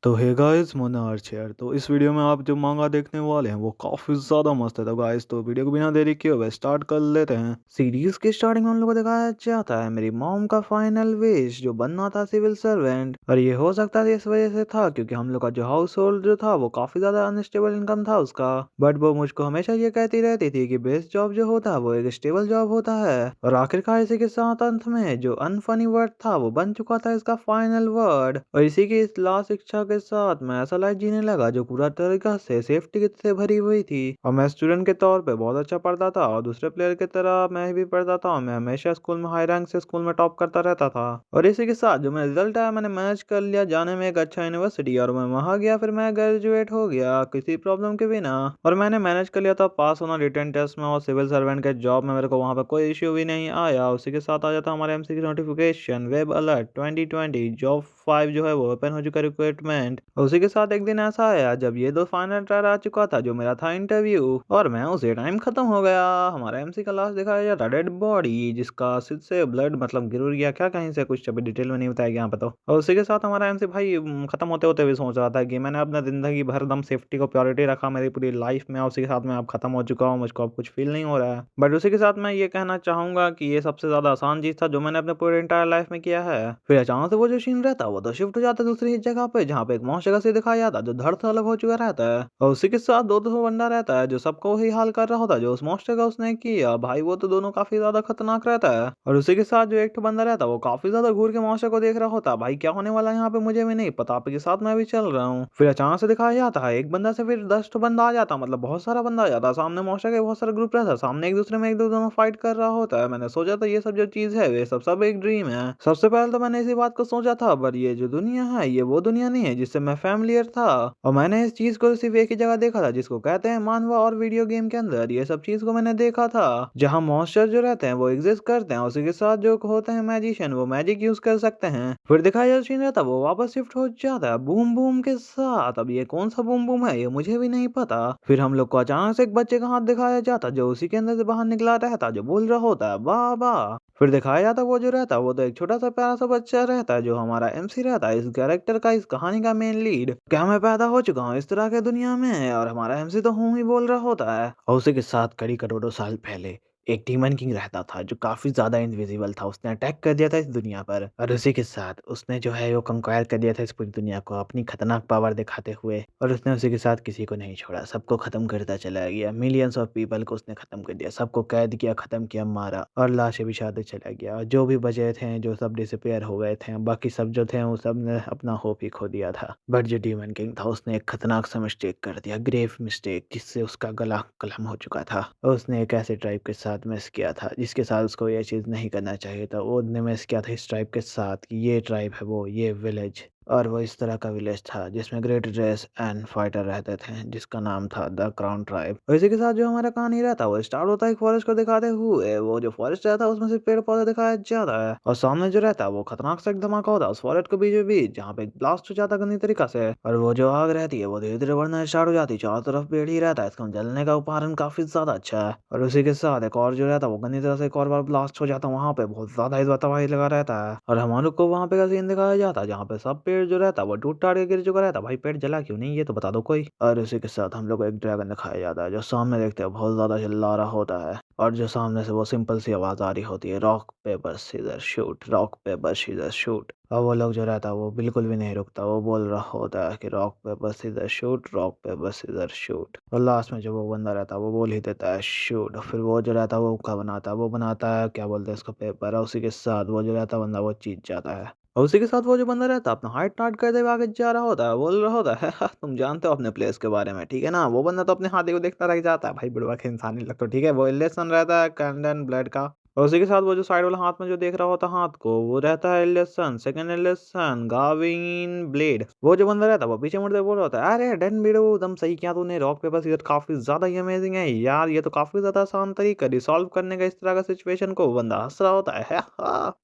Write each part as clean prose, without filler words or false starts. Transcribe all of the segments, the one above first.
तो hey guys Mona Archer. तो इस वीडियो में आप जो मांगा देखने वाले हैं वो काफी ज्यादा मस्त है। तो गाइस तो वीडियो को बिना देरी किए हुए स्टार्ट कर लेते हैं। सीरीज के स्टार्टिंग में हम लोग को दिखाया जाता है मेरी मॉम का फाइनल विश जो बनना था सिविल सर्वेंट। और ये हो सकता था इस वजह से था क्योंकि हम लोग का जो हाउस होल्ड जो था वो काफी ज्यादा अनस्टेबल इनकम था उसका। बट वो मुझको हमेशा ये कहती रहती थी कि बेस्ट जॉब जो होता है वो एक स्टेबल जॉब होता है। और आखिरकार इसी के साथ अंत में जो अनफनी वर्ड था वो बन चुका था इसका फाइनल वर्ड। और इसी की इस लास्ट इच्छा के साथ मैं ऐसा लाइफ जीने लगा जो पूरा तरीका से सेफ्टी से भरी हुई थी। और मैं स्टूडेंट के तौर पे बहुत अच्छा पढ़ता था और दूसरे प्लेयर की तरह मैं भी पढ़ता था। मैं हमेशा स्कूल में हाई रैंक से स्कूल में टॉप करता रहता था। और इसी के साथ जो मेरा रिजल्ट आया मैंने मैनेज कर लिया जाने में एक अच्छा यूनिवर्सिटी और मैं वहां गया। फिर मैं ग्रेजुएट हो गया किसी प्रॉब्लम के बिना। और मैंने मैनेज कर लिया था पास होना रिटर्न टेस्ट में और सिविल सर्वेंट के जॉब में मेरे को वहां पे कोई इश्यू भी नहीं आया। उसी के साथ आ जाता हमारे एमसी की नोटिफिकेशन वेब अलर्ट 2020 जॉब 5 जो है वो ओपन हो चुका रिक्रूटमेंट। उसी के साथ एक दिन ऐसा आया जब ये दो फाइनल ट्रायल आ चुका था जो मेरा था इंटरव्यू और मैं उसे टाइम खत्म हो गया। हमारा एमसी का लास्ट दिखाया जाता डेड बॉडी जिसका सिर से ब्लड मतलब गिर गया क्या कहीं से कुछ अभी डिटेल में नहीं बताया गया यहाँ पे। तो और उसी के साथ हमारा एमसी भाई खत्म होते होते भी सोच रहा था कि मैंने अपना जिंदगी भर दम सेफ्टी को प्रायोरिटी रखा मेरी पूरी लाइफ में। उसी के साथ मैं अब खत्म हो चुका हूँ मुझको अब कुछ फील नहीं हो रहा है। बट उसी के साथ मैं ये कहना चाहूंगा कि ये सबसे ज्यादा आसान चीज था जो मैंने अपने पूरे इंटायर लाइफ में किया है। फिर अचानक से वो जो सीन रहता है वो तो शिफ्ट हो जाता है दूसरी जगह पे जहाँ पे एक मौत जगह से दिखाया जाता है जो धड़ से अलग हो चुका रहता है। और उसी के साथ दो बंदा रहता है जो सबको वही हाल कर रहा होता है जो उस मॉन्स्टर का उसने किया। भाई वो तो दोनों काफी ज्यादा खतरनाक रहता है। और उसी के साथ जो एक बंदा रहता है वो काफी ज्यादा घूर के मॉन्स्टर को देख रहा होता है। भाई क्या होने वाला है यहाँ पे मुझे भी नहीं पता आपके साथ मैं भी चल रहा हूँ। फिर अचानक से दिखाया जाता है एक बंदा से फिर 10 बंदा आ जाता मतलब बहुत सारा बंदा आ जाता है सामने मॉन्स्टर के बहुत सारा ग्रुप रहता है सामने एक दूसरे में एक दोनों फाइट कर रहा होता है। मैंने सोचा था ये सब जो चीज है वे सब एक ड्रीम है। सबसे पहले तो मैंने इसी बात को सोचा था पर ये जो दुनिया है ये वो दुनिया नहीं है जिससे मैं फैमिलियर था। और मैंने इस चीज को सिर्फ एक ही जगह देखा था जिसको कहते हैं मानवा और वीडियो गेम के अंदर ये सब चीज को मैंने देखा था जहाँ मॉन्स्टर जो रहते हैं वो एग्जिस्ट करते हैं उसी के साथ जो होते हैं मैजिशियन वो मैजिक यूज कर सकते हैं। फिर दिखाया जाता सीन रहता वो वापस शिफ्ट हो जाता है बूम बूम के साथ। अब ये कौन सा बूम बूम है ये मुझे भी नहीं पता। फिर हम लोग को अचानक से एक बच्चे का हाथ दिखाया जाता जो उसी के अंदर से बाहर निकला रहता जो बोल रहा होता है वाह वाह। फिर दिखाया जाता वो जो रहता है वो तो एक छोटा सा प्यारा सा बच्चा रहता है जो हमारा एमसी रहता है इस कैरेक्टर का इस कहानी का मेन लीड। क्या मैं पैदा हो चुका हूँ इस तरह के दुनिया में और हमारा एमसी तो हूँ ही बोल रहा होता है। और उसी के साथ कई करोड़ों साल पहले एक डीमन किंग रहता था जो काफी ज्यादा इनविजिबल था। उसने अटैक कर दिया था इस दुनिया पर और उसी के साथ उसने जो है वो कंक्वायर कर दिया था इस पूरी दुनिया को अपनी खतरनाक पावर दिखाते हुए। और उसने उसी के साथ किसी को नहीं छोड़ा सबको खत्म करता चला गया। मिलियंस ऑफ पीपल को उसने खत्म कर दिया सबको कैद किया खत्म किया मारा और लाशें बिछाते चला गया। और जो भी बचे थे जो सब डिसअपेयर हो गए थे बाकी सब जो थे वो सब ने अपना होप ही खो दिया था। बट जो डीमन किंग था उसने एक खतरनाक सा मिस्टेक कर दिया ग्रेव मिस्टेक जिससे उसका गला कलम हो चुका था। और उसने एक ऐसे ट्राइब के साथ मिस किया था जिसके साथ उसको ये चीज़ नहीं करना चाहिए था। वो ने मिस किया था इस ट्राइब के साथ कि ये ट्राइब है वो ये विलेज। और वो इस तरह का विलेज था जिसमें ग्रेट रेस एंड फाइटर रहते थे जिसका नाम था द क्राउन ट्राइब। और इसी के साथ जो हमारा कहानी रहता है वो स्टार्ट होता है एक फॉरेस्ट को दिखाते हुए। वो जो फॉरेस्ट रहता है उसमें सिर्फ पेड़ पौधे दिखाया जाता है और सामने जो रहता है वो खतरनाक सा एक धमाका होता है उस फॉरेस्ट के बीचों बीच जहाँ पे ब्लास्ट हो जाता है गंदी तरीका से। और वो जो आग रहती है वो धीरे धीरे बढ़ना स्टार्ट हो जाती है चारों तरफ पेड़ ही रहता है इसका जलने का उपकरण काफी ज्यादा अच्छा है। और उसी के साथ एक और जो रहता है वो गंदी तरह से एक और बार ब्लास्ट हो जाता है वहां पे बहुत ज्यादा इस तबाही लगा रहता है। और हम लोग को वहां पे का सीन दिखाया जाता है जहाँ पे सब पेड़ जो रहता है वो टूट टाट के गिर चुका रहता है। भाई पेड़ जला क्यों नहीं ये तो बता दो कोई। और उसी के साथ हम लोग को एक ड्रैगन दिखाया जाता है जो सामने देखते हैं बहुत ज्यादा चिल्ला रहा होता है। और जो सामने से वो सिंपल सी आवाज आ रही होती है rock paper scissor shoot rock paper scissor shoot. और वो लोग जो रहता है वो बिल्कुल भी नहीं रुकता वो बोल रहा होता है कि rock paper scissor shoot rock paper scissor shoot. और लास्ट में जो वो बंदा रहता है वो बोल ही देता है शूट। फिर वो जो रहता है वो क्या बनाता है वो बनाता है क्या बोलते हैं इसको पेपर। और उसी के साथ वो जो रहता है बंदा वो जीत जाता है। और उसी के साथ वो जो बंदा रहता है अपना हाइट टाट करते हुए आगे जा रहा होता है बोल रहा होता है तुम जानते हो अपने प्लेस के बारे में ठीक है ना। वो बंदा तो अपने हाथी को देखता रह जाता है भाई बुढ़वा के इंसानी लग तो ठीक है वो इलेक्शन रहता है कैंडन ब्लड का। और उसी के साथ वो जो साइड वाला हाथ में जो देख रहा होता है हाथ को वो रहता है election second election Gavin blade. वो जो बंदा रहता है वो पीछे मुड़ते बोल रहा होता है अरे डन बिडो एकदम सही किया तूने रॉक पेपर सीजर काफी ज्यादा ही अमेजिंग है यार ये तो काफी ज्यादा आसान तरीका रिसॉल्व करने का इस तरह का सिचुएशन को। वो बंदा हंस रहा होता है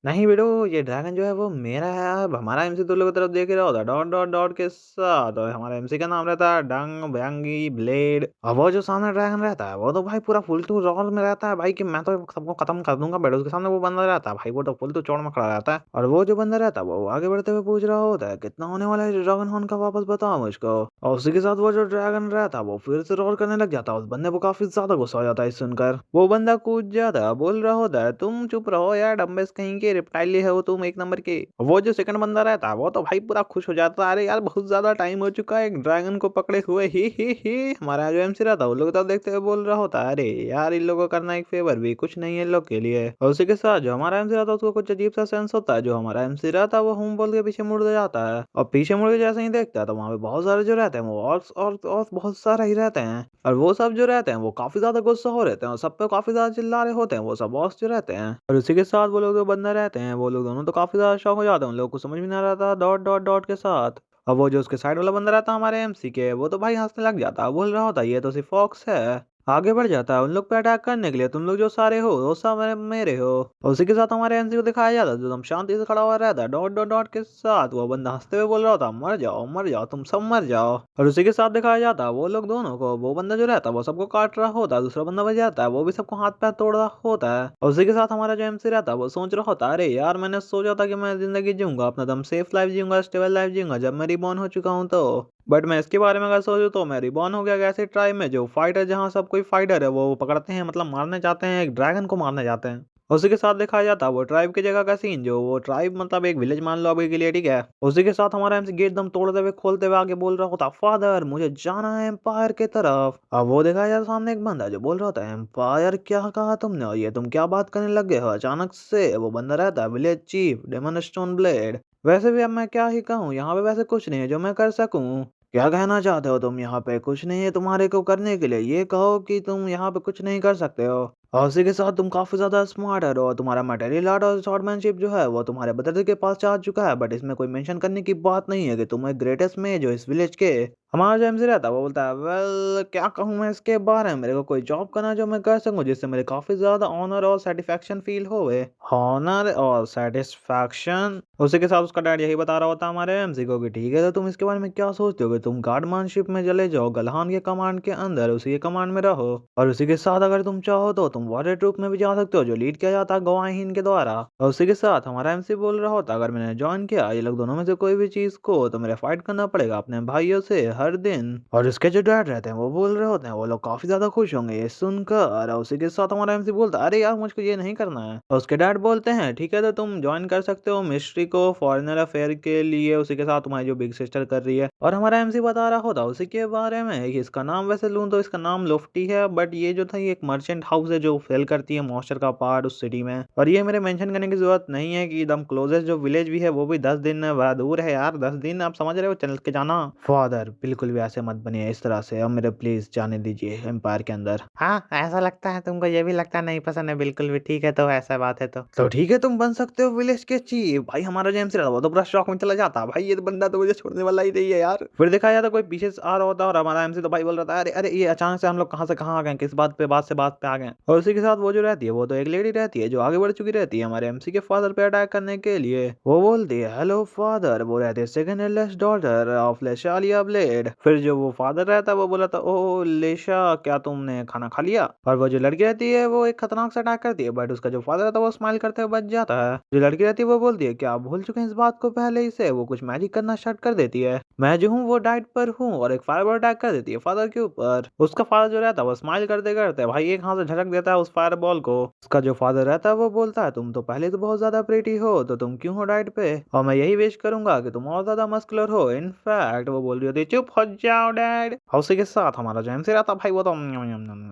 नहीं बेटो ये ड्रैगन जो है वो मेरा है। अब हमारा एमसी तो लोगों की तरफ देख ही रहा होता है डॉट डॉट डॉट के साथ। और हमारा एमसी का नाम रहता है डंग बैंगी ब्लेड। और वो जो सामने ड्रैगन रहता है वो तो भाई पूरा फुल टू रॉल में रहता है भाई कि मैं तो सबको खत्म कर दूंगा। बट उसके सामने वो बंदा रहता है भाई, वो तो फुल तो चौड़ में खड़ा रहता है। और वो जो बंदा रहता है वो आगे बढ़ते हुए पूछ रहा होता है कितना होने वाला है ड्रैगन हॉर्न का, वापस बताओ मुझको। और उसी के साथ वो जो ड्रैगन रहता है वो फिर से रोर करने लग जाता है। उस बंदे को काफी ज्यादा गुस्सा हो जाता है सुनकर। वो बंदा कूद जाता है, बोल रहा होता है तुम चुप रहो यार, डम्बेस कहीं के, रिप्टाइल है वो तुम एक नंबर के। वो जो सेकंड बंदा रहता है वो तो भाई पूरा खुश हो जाता है, अरे यार बहुत ज्यादा टाइम हो चुका है एक ड्रैगन को पकड़े हुए, ही हमारा जो एमसी रहता है वो लोग तब देखते हुए बोल रहा होता है अरे यार इन लोगों को करना एक फेवर भी कुछ नहीं है इन लोग के लिए। और उसी के साथ जो हमारा एमसी रहता है उसको कुछ अजीब सा सेंस होता है, जो हमारा एमसी रहता है वो हम बोल के पीछे मुड़ जाता है। और पीछे मुड़ के जैसे ही देखता है तो वहां पे बहुत सारे जो रहते हैं वो और बहुत सारे ही रहते हैं। और वो सब जो रहते हैं वो काफी ज्यादा गुस्सा हो रहते हैं और सब पे काफी ज्यादा चिल्ला रहे होते हैं वो सब बॉस जो रहते हैं। और उसी के साथ वो लोग जो बंदा रहते हैं वो लोग दोनों तो काफी ज्यादा शॉक हो जाते हैं, उन लोगों को समझ में नहीं आ रहा था डॉट डॉट डॉट के साथ। अब वो जो उसके साइड वाला बंदा रहता है हमारे एमसी के, वो तो भाई हंसने लग जाता है, बोल रहा होता है ये तो सिर्फ फॉक्स है। आगे बढ़ जाता है उन लोग पे अटैक करने के लिए, तुम लोग जो सारे हो वो सब मेरे हो। और उसी के साथ हमारे एमसी को दिखाया जाता है जो एकदम शांति से खड़ा हुआ रहता है डॉट डॉट डॉट के साथ। वो बंदा हंसते हुए बोल रहा होता मर जाओ तुम सब मर जाओ। और उसी के साथ दिखाया जाता है वो लोग दोनों को, वो बंदा जो रहता है वो सबको काट रहा होता है, दूसरा बंदा बच जाता है वो भी सबको हाथ पैर तोड़ रहा होता है। और उसी के साथ हमारा जो एमसी रहता है वो सोच रहा होता है अरे यार मैंने सोचा था कि मैं जिंदगी जीऊंगा अपना दम सेफ लाइफ जीऊंगा, स्टेबल लाइफ जीऊंगा जब मैं रिबॉर्न हो चुका हूँ तो। बट मैं इसके बारे में अगर सोचूं तो मैं रिबॉर्न हो गया ऐसे ट्राइब में जो फाइटर, जहाँ सब कोई फाइटर है वो पकड़ते हैं, मतलब मारने जाते हैं एक ड्रैगन को मारने जाते हैं। उसी के साथ दिखाया जाता है वो ट्राइब की जगह का सीन, जो वो ट्राइब मतलब एक विलेज मान लो अभी के लिए, ठीक है। उसी के साथ हमारा एमसी गेट दम तोड़ते हुए खोलते हुए आगे बोल रहा होता फादर मुझे जाना है एम्पायर की तरफ। अब वो दिखाया जाता सामने एक बंदा जो बोल रहा होता है एम्पायर क्या कहा तुमने, और ये तुम क्या बात करने लग गए हो अचानक से। वो बंदा रहता है village chief demon stone blade. वैसे भी अब मैं क्या ही कहूँ, यहाँ पे वैसे कुछ नहीं है जो मैं कर सकूं। क्या कहना चाहते हो तुम, यहाँ पे कुछ नहीं है तुम्हारे को करने के लिए, ये कहो कि तुम यहाँ पे कुछ नहीं कर सकते हो। और उसी के साथ तुम काफी ज्यादा स्मार्ट हो और तुम्हारा मटेरियल आर्ट और स्वॉर्डमैनशिप जो है वो तुम्हारे ब्रदर के पास जा चुका है, बट इसमें कोई मेंशन करने की बात नहीं है कि तुम एक ग्रेटेस्ट में जो इस विलेज के। हमारा जो एमसी रहता है वो बोलता है वेल क्या कहूँ मैं इसके बारे में, मेरे को कोई जॉब करना जो मैं कर सकूँ जिससे मेरे काफी ज्यादा ऑनर और सेटिस्फैक्शन फील होवे। ऑनर और सेटिस्फैक्शन। उसी के साथ उसका डैड यही बता रहा होता है हमारे एमसी को कि ठीक है तो तुम इसके बारे में क्या सोचते हो कि तुम गार्डमैनशिप में चले जाओ गलहान के कमांड के अंदर, उसी के कमांड में रहो। और उसी के साथ अगर तुम चाहो तो तुम वाटर ट्रूप में भी जा सकते हो जो लीड किया जाता है गवाहीन के द्वारा। और उसी के साथ हमारा एमसी बोल रहा होता अगर मैंने ज्वाइन किया ये लोग दोनों में से कोई भी चीज को तो मेरे फाइट करना पड़ेगा अपने भाइयों से हर दिन। और इसके जो डैड रहते हैं वो बोल रहे होते हैं वो लोग काफी ज्यादा खुश होंगे ये सुनकर। और उसी के साथ हमारा एमसी बोलता है अरे यार मुझको ये नहीं करना है। और उसके डैड बोलते हैं ठीक है तो तुम ज्वाइन कर सकते हो मिस्ट्री को फॉरेनर अफेयर के लिए, उसी के साथ तुम्हारी जो बिग सिस्टर कर रही है। और हमारा एमसी बता रहा होता उसी के बारे में कि इसका नाम वैसे लूँ तो इसका नाम लोफ्टी है, बट ये जो था ये एक मर्चेंट हाउस है जो सेल करती है मॉन्स्टर का पार्ट उस सिटी में। और ये मेरे मेंशन करने की जरूरत नहीं है कि एकदम क्लोजेस्ट जो विलेज भी है वो भी 10 दिन बाद दूर है यार, 10 दिन आप समझ रहे हो चल के जाना। फादर बिल्कुल भी ऐसे मत बनिए इस तरह से, अब मेरे प्लीज जाने दीजिए एम्पायर के अंदर। हाँ ऐसा लगता है तुमको, ये भी लगता नहीं पसंद है बिल्कुल भी, ठीक है तो ऐसा बात है तो ठीक है तुम बन सकते हो विलेज के चीफ। भाई हमारा जेम्स रहता वो तो पूरा शॉक में चला जाता, भाई ये बंदा तो मुझे छोड़ने वाला ही नहीं है यार। फिर दिखाया जाता कोई पीछे से आ रहा होता और हमारा एमसी तो भाई बोल रहा था अरे अरे ये अचानक से हम लोग कहाँ से कहाँ आ गए, किस बात से बात पे आ गए। और उसी के साथ वो जो रहती है वो तो एक लेडी रहती है जो आगे बढ़ चुकी रहती है हमारे एमसी के फादर पे अटैक करने के लिए। वो बोलती है हेलो फादर, वो रहते सेकंड एल्डेस्ट डॉटर ऑफ लेशालिया ब्लेड। फिर जो वो फादर रहता है वो बोला था ओ लेशा क्या तुमने खाना खा लिया। और वो जो लड़की रहती है वो एक खतरनाक सा अटैक करती है, बट उसका जो फादर रहता है वो स्माइल करते हुए बच जाता है। जो लड़की रहती है वो बोलती है क्या आप भूल चुके हैं इस बात को, पहले ही से वो कुछ मैजिक करना स्टार्ट कर देती है। मैं जो हूँ वो डाइट पर हूँ और एक फायर अटैक कर देती है फादर के ऊपर। उसका फादर जो रहता है वो स्माइल करते करते भाई एक हाथ से झटक देता है उस फायर बॉल को। उसका जो फादर रहता है वो बोलता है तुम तो पहले तो बहुत ज्यादा प्रेटी हो तो तुम क्यों हो डाइट पे, और मैं यही विश करूंगा कि तुम और ज्यादा मस्कुलर हो। इनफैक्ट वो बोल रही होती है चुप हो जाओ डैड। और उसी के साथ हमारा जो एमसी रहता है भाई वो तो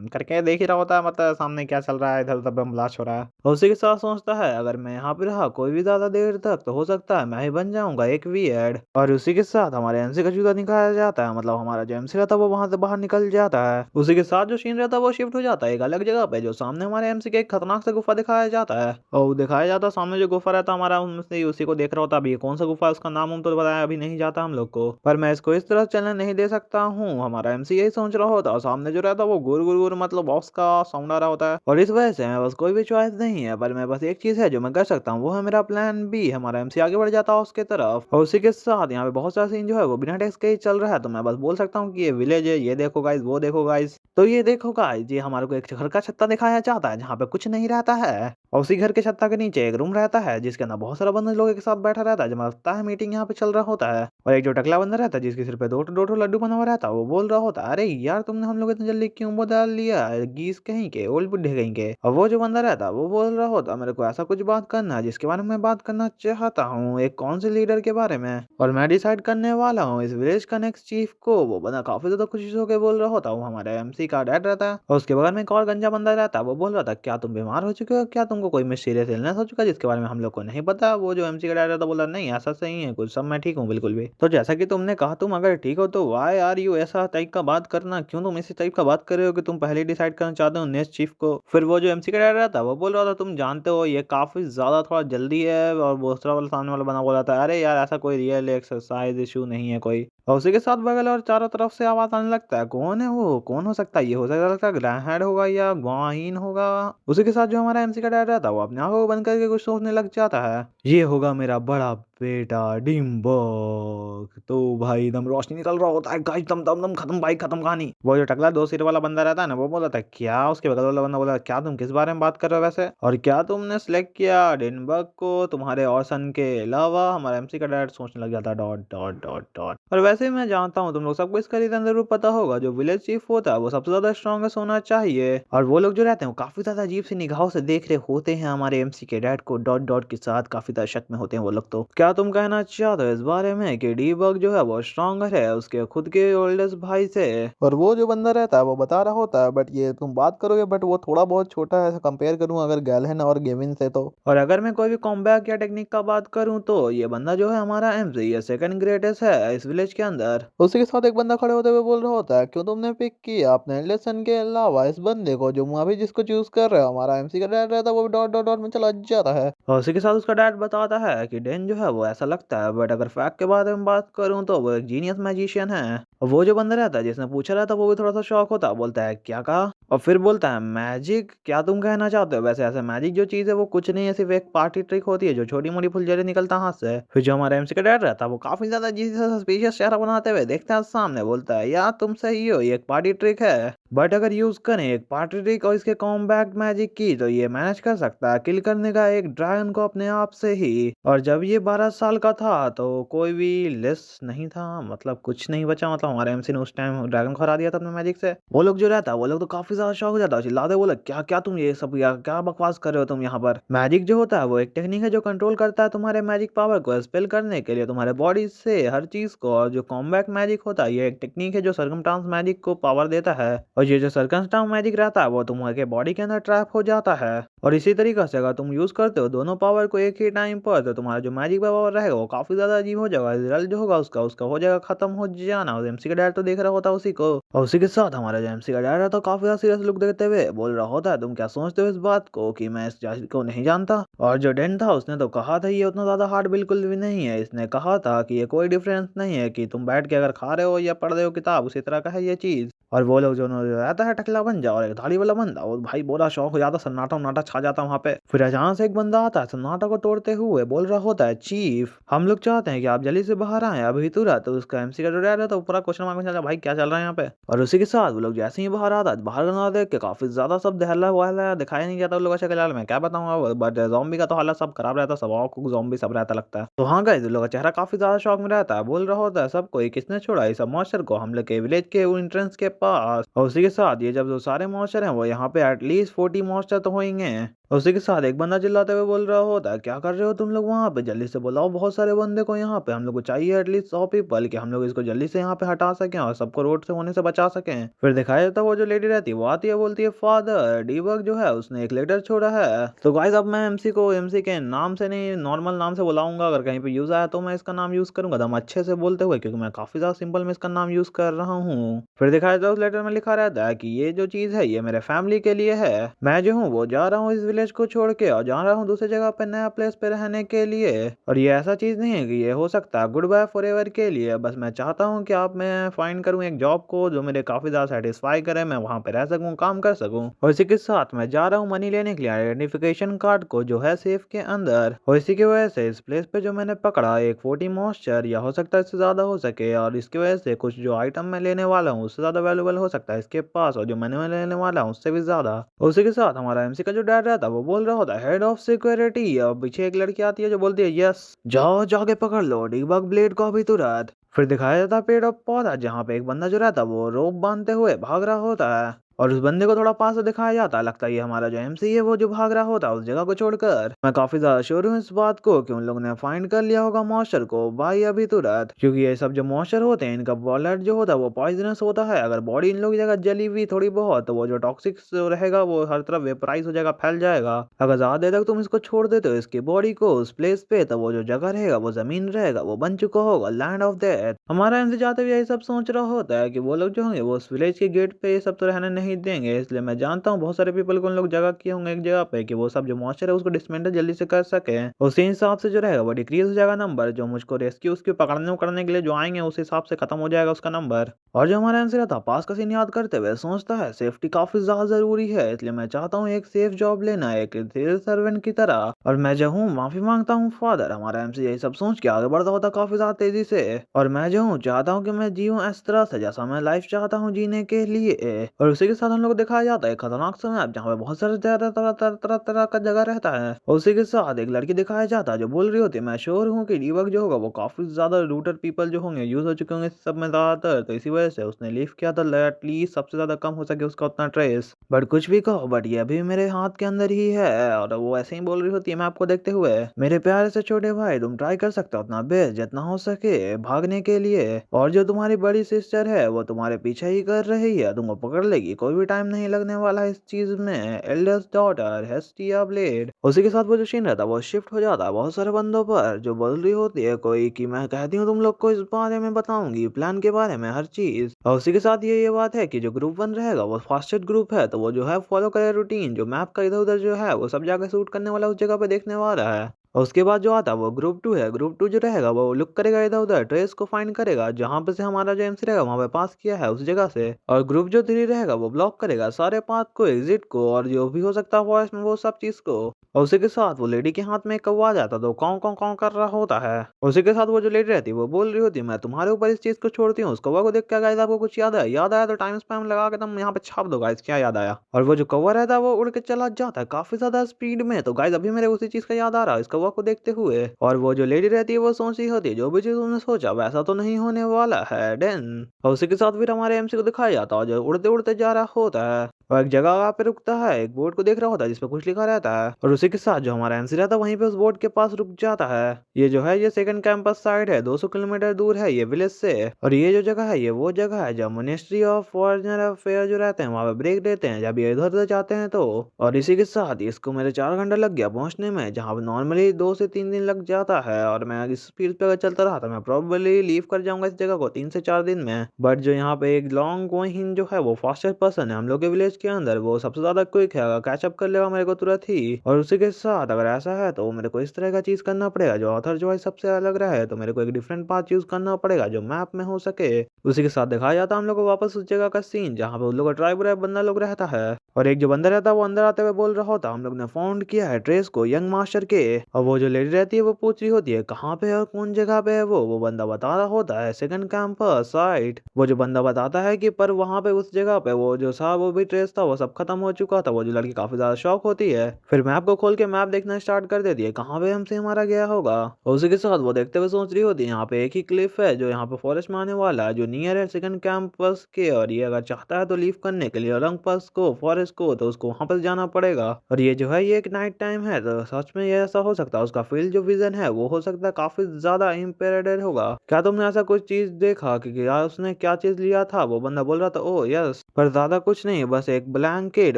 करके देख ही रहा होता है, मतलब सामने क्या चल रहा है, इधर उधर बम ब्लास्ट हो रहा है। और उसी के साथ सोचता है अगर मैं यहाँ पे रहा कोई भी ज्यादा देर तक तो हो सकता है मैं ही बन जाऊंगा एक वीएड। और उसी के साथ हमारे एमसी का जूता निकाला जाता है, मतलब हमारा जो एमसी रहता है वो वहां से बाहर निकल जाता है। उसी के साथ जो सीन रहता है वो शिफ्ट हो जाता है एक अलग जगह पे, जो सामने हमारे एमसी के एक खतरनाक सा गुफा दिखाया जाता है। और दिखाया जाता है सामने जो गुफा रहता है हमारा उसी को देख रहा होता है। अभी कौन सा गुफा है उसका नाम हम तो बताया अभी नहीं जाता हम लोग को, पर मैं इसको इस तरह चैनल चलने नहीं दे सकता हूँ। हमारा एमसी यही सोच रहा होता है और सामने जो रहता है वो गुर गुर गुर मतलब बॉक्स का साउंड आ रहा होता है और इस वजह से मेरे पास कोई भी चॉइस नहीं है, पर मेरे पास एक चीज है जो मैं कर सकता हूँ, वो है मेरा प्लान बी। हमारा एमसी आगे बढ़ जाता है उसके तरफ और उसी के साथ यहाँ पे बहुत सारा सीन जो है वो बिना टेक्स्ट के ही चल रहा है। तो मैं बस बोल सकता हूँ कि ये विलेज है, ये देखो गाइस, वो देखो गाइस। तो ये देखो गाइस, ये हमारे को एक घर का छत्ता दिखाया जाता है जहाँ पे कुछ नहीं रहता है और उसी घर के छत्ता के नीचे एक रूम रहता है जिसके अंदर बहुत सारा बंदर लोग एक साथ बैठा रहता है, जब लगता है मीटिंग यहाँ पे चल रहा होता है। और एक जो टकला बंदर रहता है जिसके सिर पे दो लड्डू बना हुआ रहता है, वो बोल रहा होता है, अरे यार तुमने हम लोग इतनी जल्दी क्यों बदल लिया, गीस कहीं के, ओल्ड बुढ़े कहीं के। और वो जो बंदा रहता है वो बोल रहा होता है, मेरे को ऐसा कुछ बात करना है जिसके बारे में बात करना चाहता हूँ, एक कौन से लीडर के बारे में, और मैं डिसाइड करने वाला हूँ इस विलेज का नेक्स्ट चीफ को। वो बंदा काफी ज्यादा खुशी होकर बोल रहा होता है, वो हमारे एमसी का डैड रहता है। और उसके बगल में एक और गंजा बंदा रहता है, वो बोल रहा था, क्या तुम बीमार हो चुके हो, क्या तुमको कोई मिस्टीरियस इलनेस हो चुका है जिसके बारे में हम लोग को नहीं पता। वो जो एमसी का डैड रहता बोला, नहीं ऐसा सही है कुछ, सब मैं ठीक हूँ बिल्कुल भी। तो जैसा कि तुमने कहा, तुम अगर ठीक हो तो वाई आर यू ऐसा टाइप का बात करना, क्यों तुम इसी टाइप का बात कर रहे हो कि तुम पहले डिसाइड करना चाहते हो नेक्स्ट चीफ को। फिर वो जो एमसी का डैड रहता वो बोल रहा था, तुम जानते हो ये काफी ज्यादा थोड़ा जल्दी है। और दूसरा वाला सामने वाला बना बोला था, अरे यार ऐसा कोई रियल एक्सरसाइज इशू नहीं है कोई। और उसी के साथ बगल और चारों तरफ से आवाज आने लगता है, कौन है वो, कौन हो सकता है, ये हो सकता है ग्रैंड होगा या ग्वाहीन होगा। उसी के साथ जो हमारा एमसी का डैड रहता है वो अपने आंखों को बंद करके कुछ सोचने लग जाता है, ये होगा मेरा बड़ा बेटा डिम्बक। तो भाई एकदम रोशनी निकल रहा होता है, गाइस दम दम दम खत्म भाई, खत्म कहानी। वो जो टकला दो सिर वाला बंदा रहता है ना, वो बोला था क्या, उसके बगल वाला बंदा बोला, क्या तुम किस बारे में बात कर रहे हो वैसे, और क्या तुमने सिलेक्ट किया डिम्बक को तुम्हारे और सन के अलावा। हमारा एमसी का डैड सोचने लग जाता है डॉट डॉट डॉट डॉट। और वैसे ही मैं जानता हूँ तुम लोग सबको इसका रीजन जरूर पता होगा, जो विलेज चीफ होता है वो सबसे ज्यादा स्ट्रॉन्गेस्ट होना चाहिए। और वो लोग जो रहते हैं वो काफी ज्यादा अजीब सी निगाहों से देख रहे होते हैं हमारे एमसी के डैड को, डॉट डॉट के साथ काफी ज्यादा शक में होते हैं वो लोग। तो क्या तुम कहना चाहते हो इस बारे में कि डीबग जो है वो स्ट्रॉन्गर है उसके खुद के ओल्डेस्ट भाई से। और वो जो बंदा रहता है वो बता रहा होता है, बट ये तुम बात करोगे बट वो थोड़ा बहुत छोटा है कंपेयर करूं अगर गैलन और गेविन से तो। और अगर मैं कोई भी कॉम्बैक या टेक्निक का बात करूं तो ये बंदा जो है हमारा एमसी ये सेकंड ग्रेटेस्ट है इस विलेज के अंदर। उसी के साथ एक बंदा खड़े होते हुए बोल रहा होता है, क्यों तुमने पिक किया अपने लेसन के अलावा इस बंदे को, जो अभी जिसको चूज कर रहे हो। हमारा एमसी का डैड रहता है वो डॉट डॉट डॉट में चला जाता है। और उसी के साथ उसका डैड बताता है कि डेन जो है वो ऐसा लगता है, बट अगर फैक्ट के बारे में बात करूं तो वो एक जीनियस मैजिशियन है। और वो जो बंदा रहता है जिसने पूछा रहता वो भी थोड़ा सा शॉक होता है, बोलता है क्या कहा, और फिर बोलता है मैजिक, क्या तुम कहना चाहते हो वैसे ऐसे मैजिक जो चीज है वो कुछ नहीं है, सिर्फ एक पार्टी ट्रिक होती है जो छोटी मोटी फुलझड़ी निकलता हाथ से। फिर जो हमारा एमसी का डैड रहता है वो काफी ज्यादा सस्पिशियस चेहरा बनाते हुए देखता है सामने, बोलता है यार तुम सही हो, ये एक पार्टी ट्रिक है, बट अगर यूज करें एक पार्टी ट्रिक और इसके कॉम्बैक्ट मैजिक की तो ये मैनेज कर सकता है किल करने का एक ड्रैगन को अपने आप से ही। और जब ये 12 साल का था तो कोई भी लेस नहीं था, मतलब कुछ नहीं बचा, मतलब हमारे एमसी ने उस टाइम ड्रैगन को हरा दिया था अपने मैजिक से। वो लोग जो रहता है वो लोग तो काफी ज्यादा शौक हो जाता है, चिल्लाते बोले क्या क्या तुम ये सब क्या बकवास कर रहे हो तुम यहाँ पर। मैजिक जो होता है वो एक टेक्निक है जो कंट्रोल करता है तुम्हारे मैजिक पावर को स्पेल करने के लिए तुम्हारे बॉडी से हर चीज को। और जो कॉम्बैक्ट मैजिक होता है ये एक टेक्निक है जो सर्कमस्टांस मैजिक को पावर देता है, और ये जो सर्कमस्टांस मैजिक रहता है वो तुम्हारे बॉडी के अंदर ट्रैप हो जाता है। और इसी तरीके से अगर तुम यूज करते हो दोनों पावर को एक ही टाइम पर तो तुम्हारा जो मैजिक पावर रहेगा वो काफी ज्यादा अजीब हो जाएगा, रिजल्ट जो होगा उसका उसका हो जाएगा खत्म हो जाना। और एमसी का डैड तो देख रहा होता है उसी को, और उसी के साथ हमारा जो एमसी का डैड है तो काफी ज्यादा सीरियस लुक देते हुए बोल रहा होता है, तुम क्या सोचते हो इस बात को कि मैं इस जाति को नहीं जानता। और जो डेन था उसने तो कहा था ये उतना ज्यादा हार्ड बिल्कुल भी नहीं है, इसने कहा था कि ये कोई डिफरेंस नहीं है कि तुम बैठ के अगर खा रहे हो या पढ़ रहे हो किताब, उसी तरह का है ये चीज। और वो लोग जो रहता है टकला बन जाओ और एक दाढ़ी वाला बंदा, वो भाई बोला शौक हो जाता, सन्नाटा उन्नाटा छा जाता वहां पे। फिर अचानक से एक बंदा आता है सन्नाटा को तोड़ते हुए, बोल रहा होता है, चीफ हम लोग चाहते हैं कि आप जल्दी से बाहर आए अभी तुरंत। तो उसका एमसी का जो डैड है तो पूरा क्वेश्चन मार्क में चल रहा है, भाई क्या चल रहा है यहाँ पे। और उसी के साथ वो लोग जैसे ही बाहर आता है, बाहर ना देख के काफी ज्यादा सब दहला हुआ दिखाया नहीं जाता उन लोगों का शक्ल में, क्या बताऊंगा, बट जॉम्बी का तो हालत सब खराब रहता है, सब और जॉम्बी सब रहता लगता है। तो हाँ गाइस, उन लोगों का चेहरा काफी ज्यादा शौक में रहता है, बोल रहा होता है सबको किसने छोड़ा इस मॉन्स्टर को हम लोग के विलेज के एंट्रेंस के पास। और उसी के साथ ये जब जो सारे मॉन्स्टर हैं वो यहाँ पे एटलीस्ट 40 मॉन्स्टर तो होंगे। उसी के साथ एक बंदा चिल्लाते हुए बोल रहा होता है, क्या कर रहे हो तुम लोग वहां पे, जल्दी से बुलाओ बहुत सारे बंदे को यहाँ पे, हम लोग को चाहिए एटलीस्ट 100 पीपल कि हम लोग इसको जल्दी से यहाँ पे हटा सकें और सबको रोड से होने से बचा सकें। फिर दिखाया जाता है वो जो लेडी रहती है वो आती है, बोलती है फादर डीबग जो है उसने एक लेटर छोड़ा है। तो गाइस अब मैं एमसी को एमसी के नाम से नहीं नॉर्मल नाम से बुलाऊंगा, अगर कहीं पे यूज आया तो मैं इसका नाम यूज करूंगा दम अच्छे से बोलते हुए, क्योंकि मैं काफी ज्यादा सिंपल में इसका नाम यूज कर रहा हूँ। फिर दिखाया जाता है उस लेटर में लिखा रहता है कि ये जो चीज है ये मेरे फैमिली के लिए है, मैं जो हूँ वो जा रहा हूँ इस विलेज को छोड़ के और जा रहा हूँ दूसरी जगह पे नया प्लेस पे रहने के लिए। और ये ऐसा चीज नहीं है कि ये हो सकता है गुड बाय फॉरएवर के लिए। बस मैं चाहता हूँ कि आप मैं फाइंड करूँ एक जॉब को जो मेरे काफी ज्यादा सेटिस्फाई करे, मैं वहाँ पे रह सकूँ, काम कर सकूँ। और इसी के साथ मैं जा रहा हूँ मनी लेने के लिए आइडेंटिफिकेशन कार्ड को जो है सेफ के अंदर। और इसी की वजह से इस प्लेस पे जो मैंने पकड़ा एक 40 मॉइस्चर या हो सकता है इससे ज्यादा हो सके, और इसकी वजह से कुछ जो आइटम मैं लेने वाला हूँ उससे ज्यादा वैल्यूबल हो सकता है इसके पास, और जो मैं लेने वाला हूँ उससे भी ज्यादा। उसी के साथ हमारा एमसी का जो डैड रहता है वो बोल रहा होता है हेड ऑफ सिक्योरिटी, और पीछे एक लड़की आती है जो बोलती है यस जाओ जाके पकड़ लो डीबग ब्लेड को अभी तुरंत। फिर दिखाया जाता है पेड़ और पौधा जहाँ पे एक बंदा जो रहता है वो रोप बांधते हुए भाग रहा होता है, और उस बंदे को थोड़ा पास से दिखाया जाता है। लगता है ये हमारा जो एमसी है वो जो भाग रहा होता है उस जगह को छोड़कर। मैं काफी ज्यादा श्योर हूँ इस बात को कि उन लोगों ने फाइंड कर लिया होगा मॉन्स्टर को भाई अभी तुरंत, क्योंकि ये सब जो मॉन्स्टर होते हैं इनका ब्लड जो होता है वो पॉइजनस होता है। अगर बॉडी इन लोगों की जगह जली हुई थोड़ी बहुत तो वो जो टॉक्सिक रहेगा वो हर तरफ वेपराइज हो जाएगा, फैल जाएगा। अगर ज्यादा देर तक तुम इसको छोड़ देते हो इसकी बॉडी को उस प्लेस पे, तो वो जो जगह रहेगा वो जमीन रहेगा वो बन चुका होगा लैंड ऑफ डेथ। हमारा एमसी जाते हुए यही सब सोच रहा होता है कि वो लोग जो होंगे वो उस विलेज के गेट पे ये सब तो रहने नहीं देंगे, इसलिए मैं जानता हूँ बहुत सारे पीपल को उन लोग जगह किए होंगे एक जगह पे कि वो सब जो मॉन्स्टर है उसको डिसमेंटल जल्दी से कर सके। उसी हिसाब से जो रहेगा वो डिक्रीज हो जाएगा नंबर, जो मुझको रेस्क्यू उसके पकड़ने उकड़ने के लिए जो आएंगे उस हिसाब से खत्म हो जाएगा उसका नंबर। और जो हमारा आंसर था पास का सीन याद करते हुए सोचता है सेफ्टी काफी ज्यादा जरूरी है, इसलिए मैं चाहता हूँ एक सेफ जॉब लेना एक सिविल सर्वेंट की तरह। और मैं जो हूँ माफी मांगता हूँ फादर। हमारा एमसी यही सब सोच के आगे बढ़ता होता काफी ज्यादा तेजी से। और मैं जो हूँ चाहता हूँ कि मैं जीऊँ इस तरह से जैसा मैं लाइफ चाहता हूँ जीने के लिए। और उसी के साथ हम लोग को दिखाया जाता है एक खतरनाक समय जहाँ पे बहुत सारे ज्यादा तरह तरह तरह तरह का जगह रहता है। और उसी के साथ एक लड़की दिखाया जाता है जो बोल रही होती है मैं श्योर हूँ कि डीबग जो होगा वो काफी ज्यादा रूटर पीपल जो होंगे यूज हो चुके होंगे इस सब में ज्यादातर, तो इसी वजह से उसने लीव किया था एटलीस्ट सबसे ज्यादा कम हो सके उसका उतना ट्रेस। बट कुछ भी कहो बट ये अभी मेरे हाथ के अंदर ही है। और वो ऐसे ही बोल रही होती है मैं आपको देखते हुए मेरे प्यारे से छोटे भाई तुम ट्राई कर सकते हो उतना बेस्ट जितना हो सके भागने के लिए। और जो तुम्हारी बड़ी सिस्टर है वो तुम्हारे पीछे ही कर रही है, तुमको पकड़ लेगी, कोई भी टाइम नहीं लगने वाला है इस चीज में। Eldest daughter Hestia blade. उसी के साथ वो जो सीन रहता है वो शिफ्ट हो जाता है बहुत सारे बंदों पर जो बोल रही होती है कोई कि मैं कहती हूँ तुम लोग को इस बारे में बताऊंगी प्लान के बारे में हर चीज। और उसी के साथ ये बात है कि जो ग्रुप 1 रहेगा वो फास्टेस्ट ग्रुप है, तो वो जो है फॉलो करे रूटीन जो मैप का इधर उधर जो है वो सब जगह शूट करने वाला उस जगह पे देखने वाला है। और उसके बाद जो आता है वो ग्रुप 2 है। ग्रुप 2 जो रहेगा वो लुक करेगा इधर उधर ट्रेस को फाइंड करेगा जहां पे से हमारा जो एमसी रहेगा वहां पे पास किया है उस जगह से। और ग्रुप जो 3 रहेगा वो ब्लॉक करेगा सारे पाथ को एग्जिट को और जो भी हो सकता है फॉरेस्ट में वो सब चीज को। और उसी के साथ वो लेडी के हाथ में एक कौवा आ जाता तो कौन कौन कौन कर रहा होता है। उसी के साथ वो जो लेडी रहती है वो बोल रही होती है मैं तुम्हारे ऊपर इस चीज को छोड़ती हूँ। उस कौवा को देख के गाइस आपको कुछ याद आया तो टाइम स्पैम लगा के तुम यहाँ पे छाप दो गाइस क्या याद आया। और वो जो कौवा रहता है वो उड़ के चला जाता है काफी ज्यादा स्पीड में, तो गाइस अभी मेरे उसी चीज का याद आ रहा है इस कौवा को देखते हुए। और वो जो लेडी रहती है वो सोच रही होती है जो भी चीज उन्होंने सोचा वैसा तो नहीं होने वाला है देन। और उसी के साथ फिर हमारे एमसी को दिखाया जाता है जो उड़ते उड़ते जा रहा होता है और एक जगह पे रुकता है, एक बोर्ड को देख रहा होता है जिसपे कुछ लिखा रहता है। और उसी के साथ जो हमारा एमसी रहता है वहीं पे उस बोर्ड के पास रुक जाता है। ये जो है ये सेकंड कैंपस साइड है 200 किलोमीटर दूर है ये विलेज से। और ये जो जगह है ये वो जगह है जब मिनिस्ट्री ऑफ फॉरेन अफेयर जो रहते हैं वहां पे ब्रेक देते हैं जब ये इधर उधर जाते हैं तो। और इसी के साथ इसको मेरे 4 घंटा लग गया पहुंचने में जहाँ पे नॉर्मली 2 से 3 दिन लग जाता है। और मैं इस स्पीड पे अगर चलता रहा तो मैं प्रोबेबली लीव कर जाऊंगा इस जगह को 3 से 4 दिन में। बट जो यहाँ पे एक लॉन्ग गोइंग जो है वो फास्टेस्ट पर्सन है हम लोग के विलेज के अंदर वो सबसे ज्यादा क्विक है, कैचअप कर लेगा मेरे को तुरंत ही। और उसी के साथ अगर ऐसा है तो मेरे को इस तरह का चीज करना पड़ेगा जो ऑथर चॉइस सबसे अलग रहे, तो मेरे को एक डिफरेंट पाथ यूज करना पड़ेगा जो मैप में हो सके। उसी के साथ दिखाया जाता है हम लोग को वापस उस जगह का सीन जहाँ पे उन लोग का ट्राइब बंदा लोग रहता है। और एक जो बंदा रहता है वो अंदर आते हुए बोल रहा होता हम लोग ने फाउंड किया है ट्रेस को यंग मास्टर के। और वो जो लेडी रहती है वो पूछ रही होती है कहाँ पे और कौन जगह पे है वो बंदा बता रहा होता है सेकंड कैंपस साइट। वो जो बंदा बताता है कि पर वहां पे उस जगह पे वो जो था वो भी ट्रेस था वो सब खत्म हो चुका था। वो जो लड़की काफी ज्यादा शॉक होती है फिर मैप को खोल के मैप देखना स्टार्ट कर देती है कहाँ पे हमसे हमारा गया होगा। और उसी के साथ वो देखते हुए सोच रही होती है यहाँ पे एक ही क्लिफ है जो यहाँ पे फॉरेस्ट में आने वाला है जो नियर है सेकंड कैंपस के, और ये अगर चाहता है तो लीव करने के लिए रंग पास को फॉरेस्ट को तो उसको वहां पर जाना पड़ेगा। और ये जो है ये एक नाइट टाइम है तो सच में ये ऐसा हो सकता है उसका फील्ड जो विजन है वो हो सकता है काफी ज्यादा इम्पेरेडेड होगा। क्या तुमने ऐसा कुछ चीज देखा कि यार उसने क्या चीज लिया था? वो बंदा बोल रहा था ओ यस, पर ज्यादा कुछ नहीं बस एक ब्लैंकेट,